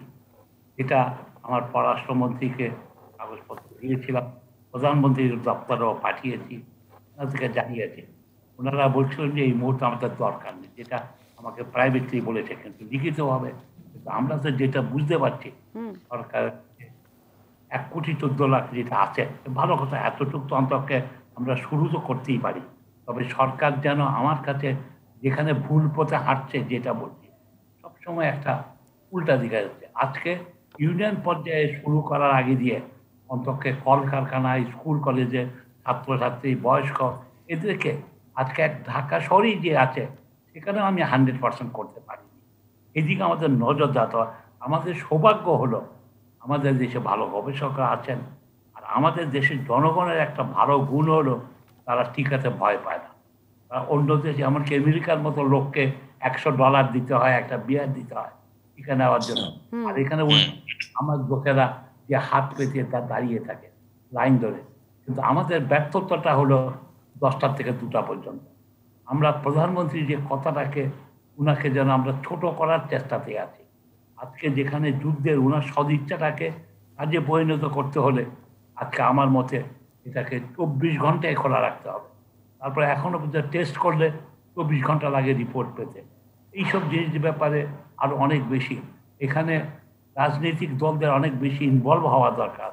এটা আমার পররাষ্ট্রমন্ত্রীকে কাগজপত্র দিয়েছিলাম, প্রধানমন্ত্রীর দপ্তরেও পাঠিয়েছি, ওনাদেরকে জানিয়েছি। ওনারা বলছিলেন যে এই মুহূর্তে আমাদের দরকার নেই, যেটা আমাকে প্রাইভেটলি বলেছে, কিন্তু লিখিতভাবে। কিন্তু আমরা তো যেটা বুঝতে পারছি, সরকার 1,14,00,000 যেটা আছে, ভালো কথা, এতটুকু তো অন্তকে আমরা শুরু তো করতেই পারি। তবে সরকার যেন আমার কাছে যেখানে ভুল পথে হাঁটছে, যেটা বলছি, সবসময় একটা উল্টা দিকে যাচ্ছে। আজকে ইউনিয়ন পর্যায়ে শুরু করার আগে দিয়ে অন্তকে কলকারখানায়, স্কুল কলেজে ছাত্রছাত্রী, বয়স্ক, এদেরকে আজকে এক ঢাকা শহরেই যে আছে, সেখানেও আমি 100% করতে পারিনি। এদিকে আমাদের নজর দেওয়া। আমাদের সৌভাগ্য হলো আমাদের দেশে ভালো গবেষকরা আছেন, আর আমাদের দেশের জনগণের একটা ভালো গুণ হলো তারা টিকাতে ভয় পায় না। অন্য দেশে, এমনকি আমেরিকার মতো লোককে $100 দিতে হয়, একটা বিয়ার দিতে হয় টিকা নেওয়ার জন্য, আর এখানে আমার লোকেরা যে হাত পেতে দাঁড়িয়ে থাকে লাইন ধরে। কিন্তু আমাদের ব্যর্থতাটা হলো 10টা থেকে 2টা পর্যন্ত। আমরা প্রধানমন্ত্রী যে কথাটাকে, উনাকে যেন আমরা ছোট করার চেষ্টাতে আছি। আজকে যেখানে যুদ্ধের, উনার সদিচ্ছাটাকে কাজে পরিণত করতে হলে আজকে আমার মতে এটাকে 24 ঘন্টায় খোলা রাখতে হবে। তারপরে এখনো পর্যন্ত টেস্ট করলে 24 ঘন্টা লাগে রিপোর্ট পেতে। এইসব জিনিসের ব্যাপারে আরো অনেক বেশি এখানে রাজনৈতিক দলদের অনেক বেশি ইনভলভ হওয়া দরকার।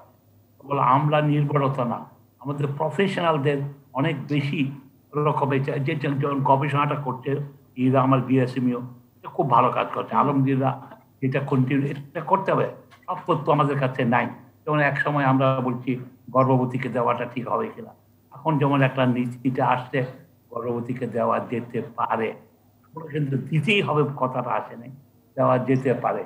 বলে আমলা নির্ভরতা না, আমাদের প্রফেশনালদের অনেক বেশি রকমের, যে গবেষণাটা করছে ইরা, আমার বিএসএমইও খুব ভালো কাজ করছে, আলমগীররা এটা কন্টিনিউ এটা করতে হবে। সব তথ্য আমাদের কাছে নাই। যেমন এক সময় আমরা বলছি গর্ভবতীকে দেওয়াটা ঠিক হবে কিনা, এখন যেমন একটা নীতিটা আসছে গর্ভবতীকে দেওয়া যেতে পারে, কিন্তু দিতেই হবে কথাটা আসে নাই, দেওয়া যেতে পারে।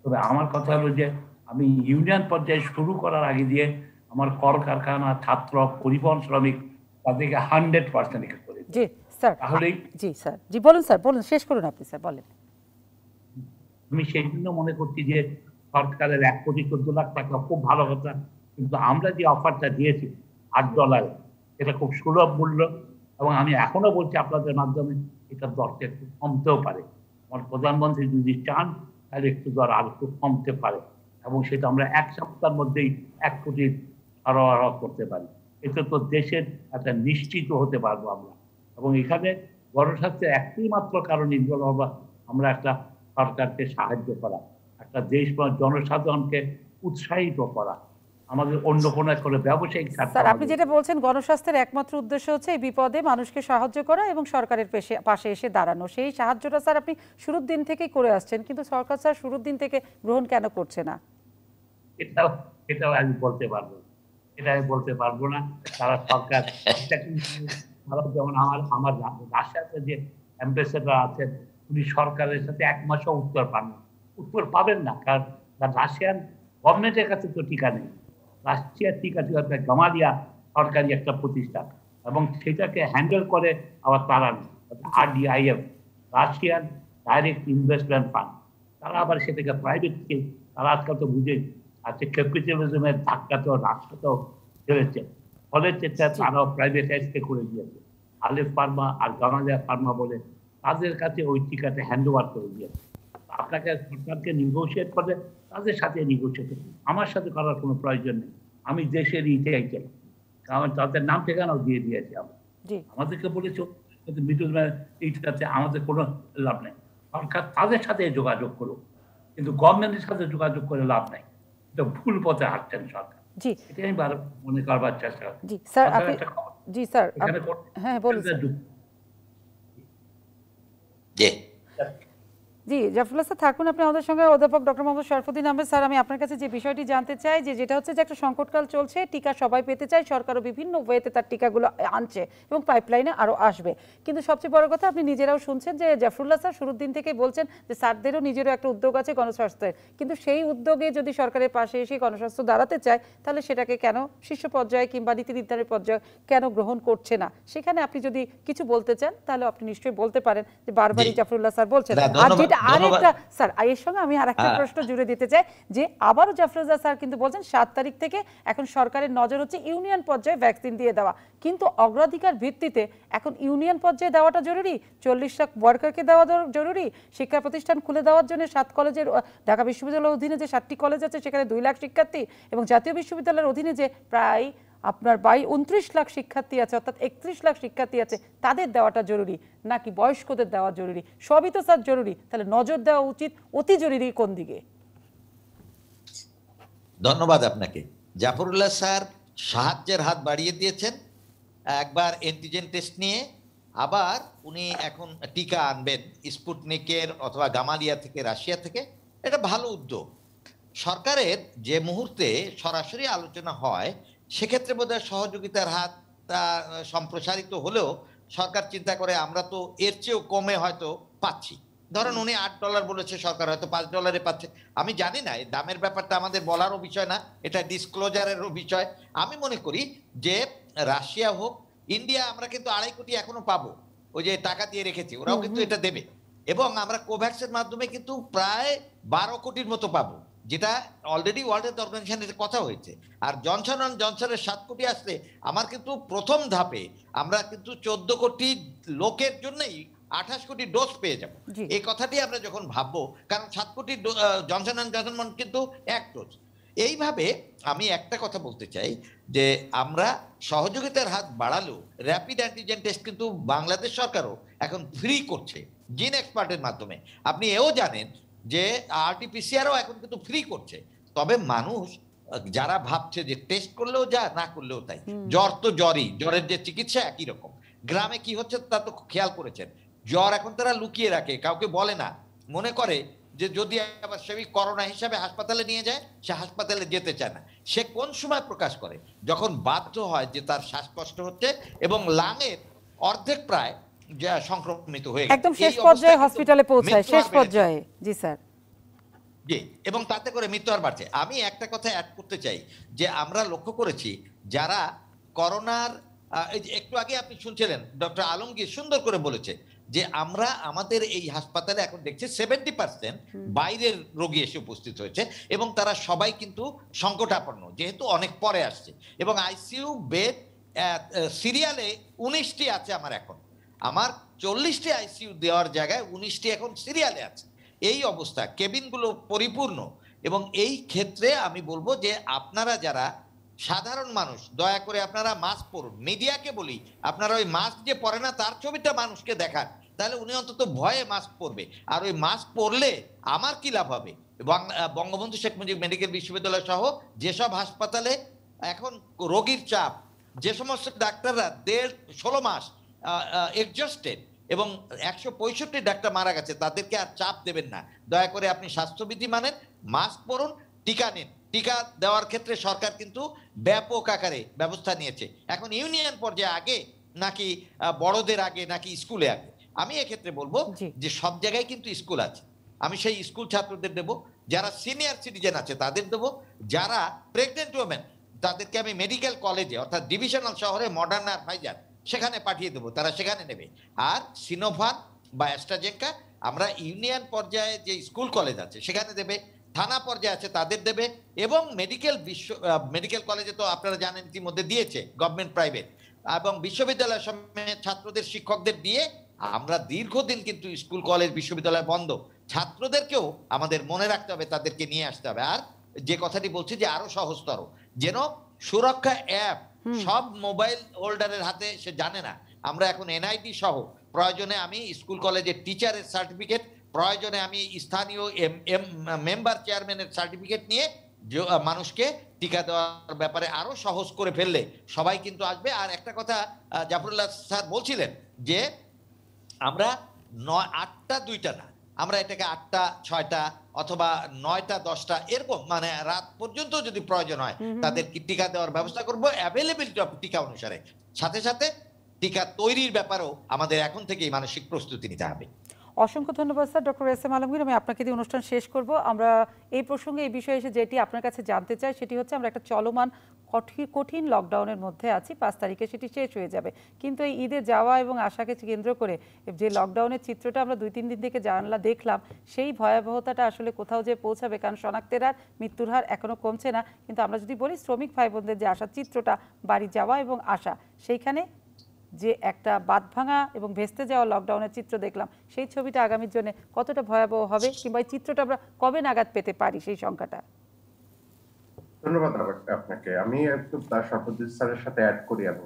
তবে আমার কথা হলো যে আমি ইউনিয়ন পর্যায়ে শুরু করার আগে দিয়ে আমার কলকারখানা, ছাত্র, পরিবহন শ্রমিক তাদেরকে 100% করে। জি স্যার, তাহলেই জি স্যার, জি বলুন স্যার, বলুন, শেষ করুন আপনি স্যার, বলেন। আমি সেই জন্য মনে করছি যে সরকারের 1,14,00,000 টাকা খুব ভালো কথা, কিন্তু আমরা যে অফারটা দিয়েছি $8, এটা খুব সুলভ মূল্য, এবং আমি এখনো বলছি আপনাদের মাধ্যমে এটা দরটা একটু কমতেও পারে। আমার প্রধানমন্ত্রী যদি চান তাহলে একটু দর আর একটু কমতে পারে, এবং সেটা আমরা 1 সপ্তাহের মধ্যেই 1 কোটি সরবরাহ করতে পারি। এতে তো দেশের একটা নিশ্চিত হতে পারবো আমরা। এবং এখানে গণস্বাস্থ্যের একটি মাত্র কারণ ইনভলভ হবা, আমরা একটা সরকারকে সাহায্য করা, একটা দেশ বা জনসাধারণকে উৎসাহিত করা। আমাদের অন্য কোনো ব্যবসায়িক স্বার্থ। স্যার আপনি যেটা বলছেন গণস্বাস্থ্যের একমাত্র উদ্দেশ্য হচ্ছে এই বিপদে মানুষকে সাহায্য করা এবং সরকারের পাশে এসে দাঁড়ানো, সেই সাহায্যটা স্যার আপনি শুরুর দিন থেকেই করে আসছেন, কিন্তু সরকার স্যার শুরুর দিন থেকে গ্রহণ কেন করছে না? এটাও আমি বলতে পারবো, না। তারা সরকার যেমন আমার রাশিয়াতে যে অ্যাম্বাসেডর আছেন, উনি সরকারের সাথে এক মাসও উত্তর পাবেন না, কারণ রাশিয়ান গভর্নমেন্টের কাছে তো টিকা নেই। রাশিয়ার টিকা গামালিয়া সরকারি একটা প্রতিষ্ঠান, এবং সেটাকে হ্যান্ডেল করে আবার তারা RDIF, Russian direct investment fund, তারা আবার সেটাকে প্রাইভেটকে, তারা আজকাল তো বুঝেই আজকে ক্যাপিটালিজমের ধাক্কা তো রাষ্ট্র তো ফেলেছে, ফলে তারাও প্রাইভেটাইজকে করে দিয়েছে। আলেফ ফার্মা আর গামালিয়া ফার্মা বলে তাদের কাছে ওই টিকাটা হ্যান্ড ওভার করে দিয়েছে। আপনাকে সরকারকে নিগোশিয়েট করলে তাদের সাথে নিগোশিয়েট করবে, আমার সাথে করার কোনো প্রয়োজন নেই। আমি দেশের ইটাই চাই, কারণ তাদের নাম ঠিকানাও দিয়ে দিয়েছি। আমাদেরকে বলেছে মিডলম্যান এইটাতে আমাদের কোনো লাভ নেই, সরকার তাদের সাথে যোগাযোগ করুক, কিন্তু গভর্নমেন্টের সাথে যোগাযোগ করে লাভ নাই। এটা ভুল পথে হাঁটছেন সরকার। জি, এটাই আমি মনে করবার চেষ্টা করি। জি স্যার জি স্যার হ্যাঁ বলুন। জি জাফরুল্লাহ স্যার থাকুন আপনি আমাদের সঙ্গে। অধ্যাপক ডক্টর মোহাম্মদ শরফুদ্দিন আহমেদ স্যার, আমি আপনার কাছে যে বিষয়টি জানতে চাই যেটা হচ্ছে যে একটা সংকটকাল চলছে, টিকা সবাই পেতে চায়, সরকারও বিভিন্ন ওয়েতে তার টিকাগুলো আনছে এবং পাইপলাইনে আরও আসবে, কিন্তু সবচেয়ে বড় কথা আপনি নিজেরাও শুনছেন যে জাফরুল্লাহ স্যার শুরুর দিন থেকেই বলছেন যে স্যারদেরও নিজেরও একটা উদ্যোগ আছে গণস্বাস্থ্যের, কিন্তু সেই উদ্যোগে যদি সরকারের পাশে এসে গণস্বাস্থ্য দাঁড়াতে চায় তাহলে সেটাকে কেন শীর্ষ পর্যায়ে কিংবা নীতি নির্ধারণের পর্যায়ে কেন গ্রহণ করছে না? সেখানে আপনি যদি কিছু বলতে চান তাহলে আপনি নিশ্চয়ই বলতে পারেন, যে বারবারই জাফরুল্লাহ স্যার বলছেন। আর যেটা আরেকটা স্যার এর সঙ্গে আমি আরেকটা প্রশ্ন জুড়ে দিতে চাই, যে আবারও জাফরুল্লাহ স্যার কিন্তু বলছেন 7 তারিখ থেকে এখন সরকারের নজর হচ্ছে ইউনিয়ন পর্যায়ে ভ্যাকসিন দিয়ে দেওয়া, কিন্তু অগ্রাধিকার ভিত্তিতে এখন ইউনিয়ন পর্যায়ে দেওয়াটা জরুরি, 40 লাখ ওয়ার্কারকে দেওয়া জরুরি, শিক্ষা প্রতিষ্ঠান খুলে দেওয়ার জন্য 7 কলেজের, ঢাকা বিশ্ববিদ্যালয়ের অধীনে যে 7টি কলেজ আছে সেখানে 2 লাখ শিক্ষার্থী, এবং জাতীয় বিশ্ববিদ্যালয়ের অধীনে যে প্রায় আপনার 29 লাখ শিক্ষার্থী আছে, অর্থাৎ 31 লাখ শিক্ষার্থী আছে, তাদের দেওয়াটা জরুরি নাকি বয়স্কদের দেওয়া জরুরি? সবই তো স্যার জরুরি, তাহলে নজর দেওয়া উচিত অতি জরুরি কোন দিকে? ধন্যবাদ আপনাকে। জাফরুল্লাহ স্যার সাহায্যের হাত বাড়িয়ে দিয়েছেন, একবার অ্যান্টিজেন টেস্ট নিয়ে, আবার উনি এখন টিকা আনবেন স্পুটনিকের অথবা গামালিয়া থেকে, রাশিয়া থেকে। এটা ভালো উদ্যোগ। সরকারের যে মুহূর্তে সরাসরি আলোচনা হয় সেক্ষেত্রে বোধহয় সহযোগিতার হাত সম্প্রসারিত হলেও সরকার চিন্তা করে আমরা তো এর চেয়েও কমে হয়তো পাচ্ছি। ধরেন উনি $8 বলেছে, সরকার হয়তো $5 পাচ্ছে। আমি জানি না, এই দামের ব্যাপারটা আমাদের বলারও বিষয় না, এটা ডিসক্লোজারেরও বিষয়। আমি মনে করি যে রাশিয়া হোক, ইন্ডিয়া, আমরা কিন্তু 2.5 কোটি এখনো পাবো, ওই যে টাকা দিয়ে রেখেছি, ওরাও কিন্তু এটা দেবে। এবং আমরা কোভ্যাক্সের মাধ্যমে কিন্তু প্রায় 12 কোটির মতো পাবো, যেটা অলরেডি ওয়ার্ল্ড হেলথ অর্গানাইজেশনের কথা হয়েছে। আর জনসন অ্যান্ড জনসনের 7 কোটি আসলে আমার কিন্তু প্রথম ধাপে আমরা কিন্তু 14 কোটি লোকের জন্যই 28 কোটি ডোজ পেয়ে যাব। এই কথাটি আমরা যখন ভাববো, কারণ 7 কোটি জনসন অ্যান্ড জনসন কিন্তু 1 ডোজ। এইভাবে আমি একটা কথা বলতে চাই যে আমরা সহযোগিতার হাত বাড়ালেও র্যাপিড অ্যান্টিজেন টেস্ট কিন্তু বাংলাদেশ সরকারও এখন ফ্রি করছে জিন এক্সপার্টের মাধ্যমে। আপনি এও জানেন যে RT-PCR এখন কিন্তু ফ্রি করছে। তবে মানুষ যারা ভাবছে যে টেস্ট করলেও যা, না করলেও তাই, জ্বর তো জ্বরই, জ্বরের যে চিকিৎসা একই রকম। গ্রামে কি হচ্ছে তা তো খেয়াল করেছেন, জ্বর এখন তারা লুকিয়ে রাখে, কাউকে বলে না, মনে করে যে যদি আবার সে করোনা হিসাবে হাসপাতালে নিয়ে যায়, সে হাসপাতালে যেতে চায় না। সে কোন সময় প্রকাশ করে? যখন বাধ্য হয় যে তার শ্বাসকষ্ট হচ্ছে এবং লাঙের অর্ধেক প্রায় যা সংক্রমিত হয়ে গেছে, একদম শেষ পর্যায়ে হসপিটালে পৌঁছায়, শেষ পর্যায়ে। জি স্যার। জি, এবং তাতে করে মৃত্যু হার বাড়ছে। আমি একটা কথা অ্যাড করতে চাই যে আমরা লক্ষ্য করেছি যারা করোনার, একটু আগে আপনি শুনছিলেন ডক্টর আলমগীর সুন্দর করে বলেছে যে আমরা আমাদের এই হাসপাতালে এখন দেখছি 70% বাইরের রোগী এসে উপস্থিত হয়েছে, এবং তারা সবাই কিন্তু সংকটাপন্ন, যেহেতু অনেক পরে আসছে। এবং আইসিইউ বেড সিরিয়ালে 19টি আছে আমার এখন, আমার 40টি আইসিইউ দেওয়ার জায়গায় 19টি এখন সিরিয়ালে আছে। এই অবস্থা, কেবিনগুলো পরিপূর্ণ। এবং এই ক্ষেত্রে আমি বলবো যে আপনারা যারা সাধারণ মানুষ, দয়া করে আপনারা মাস্ক পরুন। মিডিয়াকে বলি আপনারা ওই মাস্ক যে পরে না তার ছবিটা মানুষকে দেখান, তাহলে উনি অন্তত ভয়ে মাস্ক পরবে। আর ওই মাস্ক পরলে আমার কি লাভ হবে? এবং বঙ্গবন্ধু শেখ মুজিব মেডিকেল বিশ্ববিদ্যালয় সহ যেসব হাসপাতালে এখন রোগীর চাপ, যে সমস্ত ডাক্তাররা 16 মাস এক্সজস্টেড এবং 165 ডাক্তার মারা গেছে, তাদেরকে আর চাপ দেবেন না। দয়া করে আপনি স্বাস্থ্যবিধি মানেন, মাস্ক পরুন, টিকা নিন। টিকা দেওয়ার ক্ষেত্রে সরকার কিন্তু ব্যাপক আকারে ব্যবস্থা নিয়েছে। এখন ইউনিয়ন পর্যায়ে আগে নাকি বড়দের আগে নাকি স্কুলে আগে, আমি এক্ষেত্রে বলবো যে সব জায়গায় কিন্তু স্কুল আছে। আমি সেই স্কুল ছাত্রদের দেব, যারা সিনিয়র সিটিজেন আছে তাদের দেব, যারা প্রেগনেন্ট ওমেন তাদেরকে আমি মেডিকেল কলেজে অর্থাৎ ডিভিশনাল শহরে মডার্না আর ফাইজার সেখানে পাঠিয়ে দেবো, তারা সেখানে নেবে। আর সিনোভান বা অ্যাস্ট্রাজেনেকা আমরা ইউনিয়ন পর্যায়ে যে স্কুল কলেজ আছে সেখানে দেবে, থানা পর্যায়ে আছে তাদের দেবে, এবং মেডিকেল কলেজে তো আপনারা জানেন ইতিমধ্যে দিয়েছে গভর্নমেন্ট প্রাইভেট, এবং বিশ্ববিদ্যালয় সমেত ছাত্রদের শিক্ষকদের দিয়ে আমরা দীর্ঘদিন কিন্তু স্কুল কলেজ বিশ্ববিদ্যালয় বন্ধ। ছাত্রদেরকেও আমাদের মনে রাখতে হবে, তাদেরকে নিয়ে আসতে হবে। আর যে কথাটি বলছি যে আরো সহজতর, যেন সুরক্ষা অ্যাপ সব মোবাইল হোল্ডারের হাতে সে জানে না। আমরা এখন এনআইডি সহ প্রয়োজনে আমি স্কুল কলেজের টিচারের সার্টিফিকেট, প্রয়োজনে আমি স্থানীয় মেম্বার চেয়ারম্যানের সার্টিফিকেট নিয়ে মানুষকে টিকা দেওয়ার ব্যাপারে আরো সহজ করে ফেললে সবাই কিন্তু আসবে। আর একটা কথা জাফরুল্লাহ স্যার বলছিলেন যে আমরা 8টা 2টা না, আমরা এটাকে 8টা 6টা অথবা 9টা 10টা এরকম মানে রাত পর্যন্ত যদি প্রয়োজন হয় তাদের টিকা দেওয়ার ব্যবস্থা করব অ্যাভেলেবিলিটি অফ টিকা অনুসারে। সাথে সাথে টিকা তৈরির ব্যাপারেও আমাদের এখন থেকেই মানসিক প্রস্তুতি নিতে হবে। অসংখ্য ধন্যবাদ sir. Doctor S M Alamgir, আমি আপনাকে দিয়ে অনুষ্ঠান শেষ করব। আমরা এই প্রসঙ্গে এই বিষয়ে এসে যেটি আপনার কাছে জানতে চাই সেটি হচ্ছে, আমরা একটা চলমান কঠিন লকডাউনের মধ্যে আছি, 5 তারিখে সেটি শেষ হয়ে যাবে, কিন্তু এই ঈদে যাওয়া এবং আশাকে কেন্দ্র করে যে লকডাউনের চিত্রটা আমরা 2-3 দিন থেকে দেখলাম, সেই ভয়াবহতাটা আসলে কোথাও যে পৌঁছাবে, কারণ শনাক্তের হার, মৃত্যুর হার এখনো কমছে না। কিন্তু আমরা যদি বলি শ্রমিক ভাই বোনদের যে আশার চিত্রটা, বাড়ি যাওয়া এবং আসা, সেইখানে যে একটা বাঁধ ভাঙা এবং ভেস্তে যাওয়া লকডাউনের চিত্র দেখলাম, সেই ছবিটা আগামীর জন্য কতটা ভয়াবহ হবে, কিংবা এই চিত্রটা আমরা কবে নাগাদ পেতে পারি সেই সংখ্যাটা? ধন্যবাদ আপনাকে। আমি একটু শরফুদ্দিন স্যারের সাথে অ্যাড করি, এবং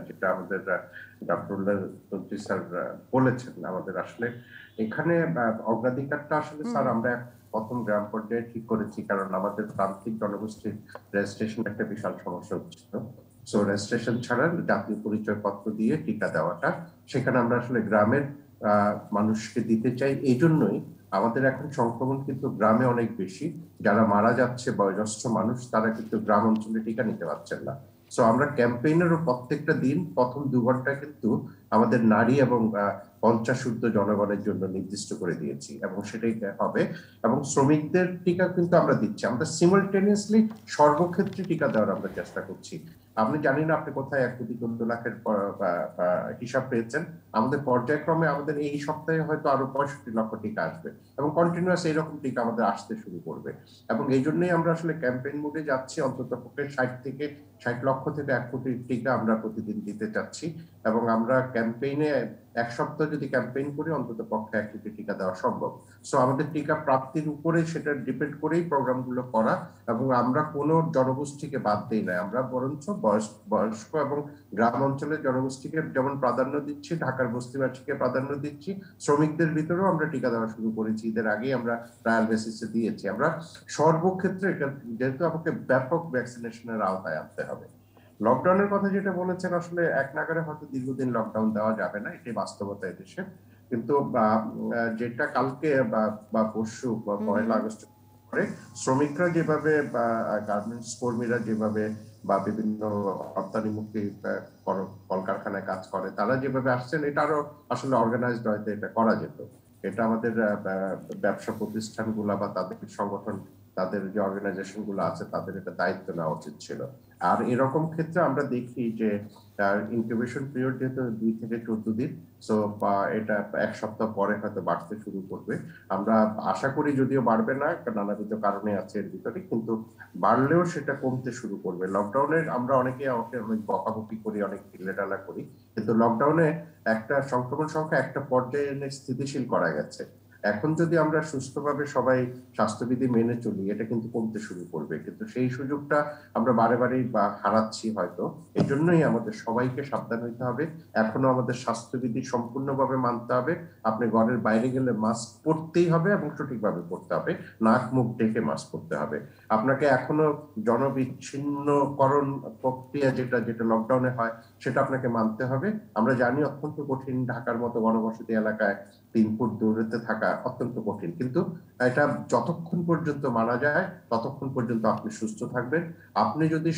যেটা আমাদের ডক্টর স্যার বলেছেন, আমাদের আসলে এখানে অগ্রাধিকারটা আসলে স্যার আমরা প্রথম গ্রাম পর্যায়ে ঠিক করেছি, কারণ আমাদের প্রান্তিক জনগোষ্ঠীর রেজিস্ট্রেশন একটা বিশাল সমস্যা হচ্ছিল। সো রেজিস্ট্রেশন ছাড়া জাতীয় পরিচয়পত্র দিয়ে টিকা দেওয়াটা, সেখানে আমরা আসলে গ্রামের মানুষকে দিতে চাই। এই জন্যই আমাদের এখন সংক্রমণ কিন্তু গ্রামে অনেক বেশি। যারা মারা যাচ্ছে বয়োজ্যেষ্ঠ মানুষ, তারা কিন্তু গ্রাম অঞ্চলে টিকা নিতে পারছেন না। সো আমরা ক্যাম্পেইনেরও প্রত্যেকটা দিন প্রথম 2 ঘন্টা কিন্তু আমাদের নারী এবং পঞ্চাশুদ্ধ জনগণের জন্য নির্দিষ্ট করে দিয়েছি, এবং সেটাই হবে। এবং শ্রমিকদের টিকা কিন্তু আমরা দিচ্ছি, আমরা সিমultaneously সর্বক্ষেত্রে টিকা দেওয়ার আমরা চেষ্টা করছি। আপনি জানি না আপনি কোথায় 1,14,00,000-এর হিসাব পেয়েছেন। আমাদের পর্যায়ক্রমে আমাদের এই সপ্তাহে হয়তো আরো 65 লক্ষ টিকা আসবে, এবং কন্টিনিউয়াস এইরকম টিকা আমাদের আসতে শুরু করবে। এবং এই জন্যই আমরা আসলে ক্যাম্পেইন মোডে যাচ্ছি। অন্তত পক্ষে 60 লক্ষ থেকে 1 কোটি টিকা আমরা প্রতিদিন দিতে চাচ্ছি, এবং আমরা ক্যাম্পেইনে 1 সপ্তাহ যদি ক্যাম্পেইন করি অন্তত পক্ষে 1 কোটি টিকা দেওয়া সম্ভব। সো আমাদের টিকা প্রাপ্তির উপরে সেটা ডিপেন্ড করেই প্রোগ্রামগুলো করা, এবং আমরা কোনো জনগোষ্ঠীকে বাদ দিই না। আমরা বরঞ্চ বয়স্ক এবং গ্রাম অঞ্চলের জনগোষ্ঠীকে যেমন প্রাধান্য দিচ্ছি, ঢাকার বস্তিবাসীকে প্রাধান্য দিচ্ছি, শ্রমিকদের ভিতরেও আমরা টিকা দেওয়া শুরু করেছি। ঈদের আগেই আমরা ট্রায়াল বেসিসে দিয়েছি। আমরা সর্বক্ষেত্রে, যেহেতু আমাকে ব্যাপক ভ্যাকসিনেশনের আওতায় আনতে হবে। লকডাউনের কথা যেটা বলেছেন, আসলে এক নাগারে হয়তো দীর্ঘদিন লকডাউন দেওয়া যাবে না, এটাই বাস্তবতা এদেশে। কিন্তু যেটা কালকে বা পরশু বা 1 আগস্ট পরে শ্রমিকরা যেভাবে বা গার্মেন্টস কর্মীরা যেভাবে বা বিভিন্ন রপ্তানিমুখী কলকারখানায় কাজ করে, তারা যেভাবে আসছেন, এটা আরো আসলে অর্গানাইজড হয়তো এটা করা যেত। এটা আমাদের ব্যবসা প্রতিষ্ঠানগুলা বা তাদের সংগঠন, তাদের যে অর্গানাইজেশন গুলো আছে, তাদের এটা দায়িত্ব নেওয়া উচিত ছিল। আর এরকম ক্ষেত্রে আমরা দেখি যে ইনকিউবেশন পিরিয়ড যেহেতু 2 থেকে 14 দিন, সো এটা 1 সপ্তাহ পরে হয়তো বাড়তে শুরু করবে। আমরা আশা করি যদিও বাড়বে না, নানাবিধ কারণে আছে এর ভিতরে, কিন্তু বাড়লেও সেটা কমতে শুরু করবে। লকডাউনে আমরা অনেকে অনেক বকাবকি করি, অনেক ঢিলেঢালা করি, কিন্তু লকডাউনে একটা সংক্রমণ সংখ্যা একটা পর্যায়ে এনে স্থিতিশীল করা গেছে। এখন যদি আমরা সুস্থভাবে সবাই স্বাস্থ্যবিধি মেনে চলি, এটা কিন্তু কমতে শুরু করবে, কিন্তু সেই সুযোগটা আমরা বারে বারেই হারাচ্ছি হয়তো। এই জন্যই আমাদের সবাইকে সাবধান হইতে হবে। এখনো আমাদের স্বাস্থ্যবিধি সম্পূর্ণভাবে মানতে হবে। আপনি ঘরের বাইরে গেলে মাস্ক পরতেই হবে এবং সঠিকভাবে পরতে হবে, নাক মুখ ঢেকে মাস্ক পরতে হবে। আপনাকে এখনো জনবিচ্ছিন্নকরণ প্রক্রিয়া যেটা লকডাউনে হয় সেটা আপনাকে মানতে হবে। আমরা জানি অত্যন্ত কঠিন, ঢাকার মতো ঘনবসতি এলাকায় 3 ফুট দূরত্বে থাকা অত্যন্ত কঠিন, কিন্তু এটা যতক্ষণ পর্যন্ত মানা যায় ততক্ষণ পর্যন্ত আপনি সুস্থ থাকবেন। আপনি যদি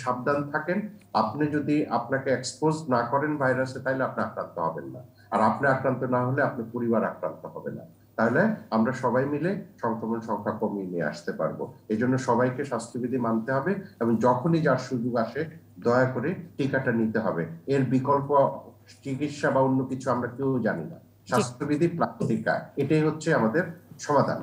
সাবধান থাকেন, আপনি যদি আপনাকে এক্সপোজ না করেন ভাইরাসে, তাহলে আপনি আক্রান্ত হবেন না। আর আপনি আক্রান্ত না হলে আপনার পরিবার আক্রান্ত হবে না। তাহলে আমরা সবাই মিলে সংক্রমণ সংখ্যা কমিয়ে নিয়ে আসতে পারবো। এই জন্য সবাইকে স্বাস্থ্যবিধি মানতে হবে এবং যখনই যার সুযোগ আসে দয়া করে টিকাটা নিতে হবে। এর বিকল্প চিকিৎসা বা অন্য কিছু আমরা কেউ জানি না। স্বাস্থ্যবিধি প্লাস টিকা, এটাই হচ্ছে আমাদের সমাধান।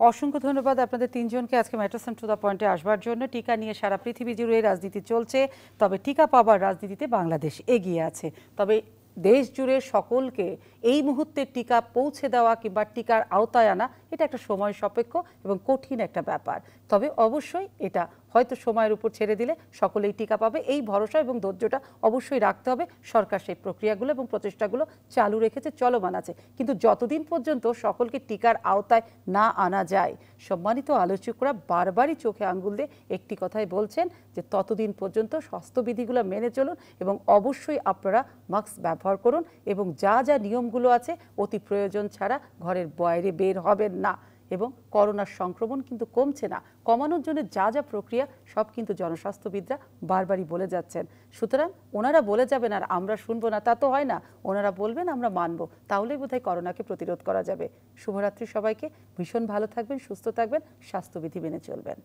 অসংখ্য ধন্যবাদ আপনাদের তিনজনকে আজকে ম্যাটারস টু দ্য পয়েন্টে আসবার জন্য। টিকা নিয়ে সারা পৃথিবী জুড়ে রাজনীতি চলছে, তবে টিকা পাবার রাজনীতিতে বাংলাদেশ এগিয়ে আছে। তবে দেশ জুড়ে সকলকে এই মুহূর্তে টিকা পৌঁছে দেওয়া কিংবা টিকার আওতায় আনা এটা একটা সময় সাপেক্ষ এবং কঠিন একটা ব্যাপার। তবে অবশ্যই এটা হয়তো সময়ের উপর ছেড়ে দিলে সকলেই টিকা পাবে, এই ভরসা এবং ধৈর্যটা অবশ্যই রাখতে হবে। সরকার সেই প্রক্রিয়াগুলো এবং প্রচেষ্টাগুলো চালু রেখেছে, চলমান আছে। কিন্তু যতদিন পর্যন্ত সকলকে টিকার আওতায় না আনা যায়, সম্মানিত আলোচকরা বারবারই চোখে আঙ্গুল দিয়ে একটি কথাই বলছেন যে ততদিন পর্যন্ত স্বাস্থ্যবিধিগুলো মেনে চলুন এবং অবশ্যই আপনারা মাস্ক ব্যবহার করুন এবং যা যা নিয়মগুলো আছে অতি প্রয়োজন ছাড়া ঘরের বাইরে বের হবেন না। এবং করোনার সংক্রমণ কিন্তু কমছে না, কমানোর জন্য যা যা প্রক্রিয়া সব কিন্তু জনস্বাস্থ্যবিদরা বারবারই বলে যাচ্ছেন। সুতরাং ওনারা বলে যাবেন আর আমরা শুনবো না, তা তো হয় না। ওনারা বলবেন, আমরা মানবো, তাহলেই বোধহয় করোনাকে প্রতিরোধ করা যাবে। শুভরাত্রি সবাইকে, ভীষণ ভালো থাকবেন, সুস্থ থাকবেন, স্বাস্থ্যবিধি মেনে চলবেন।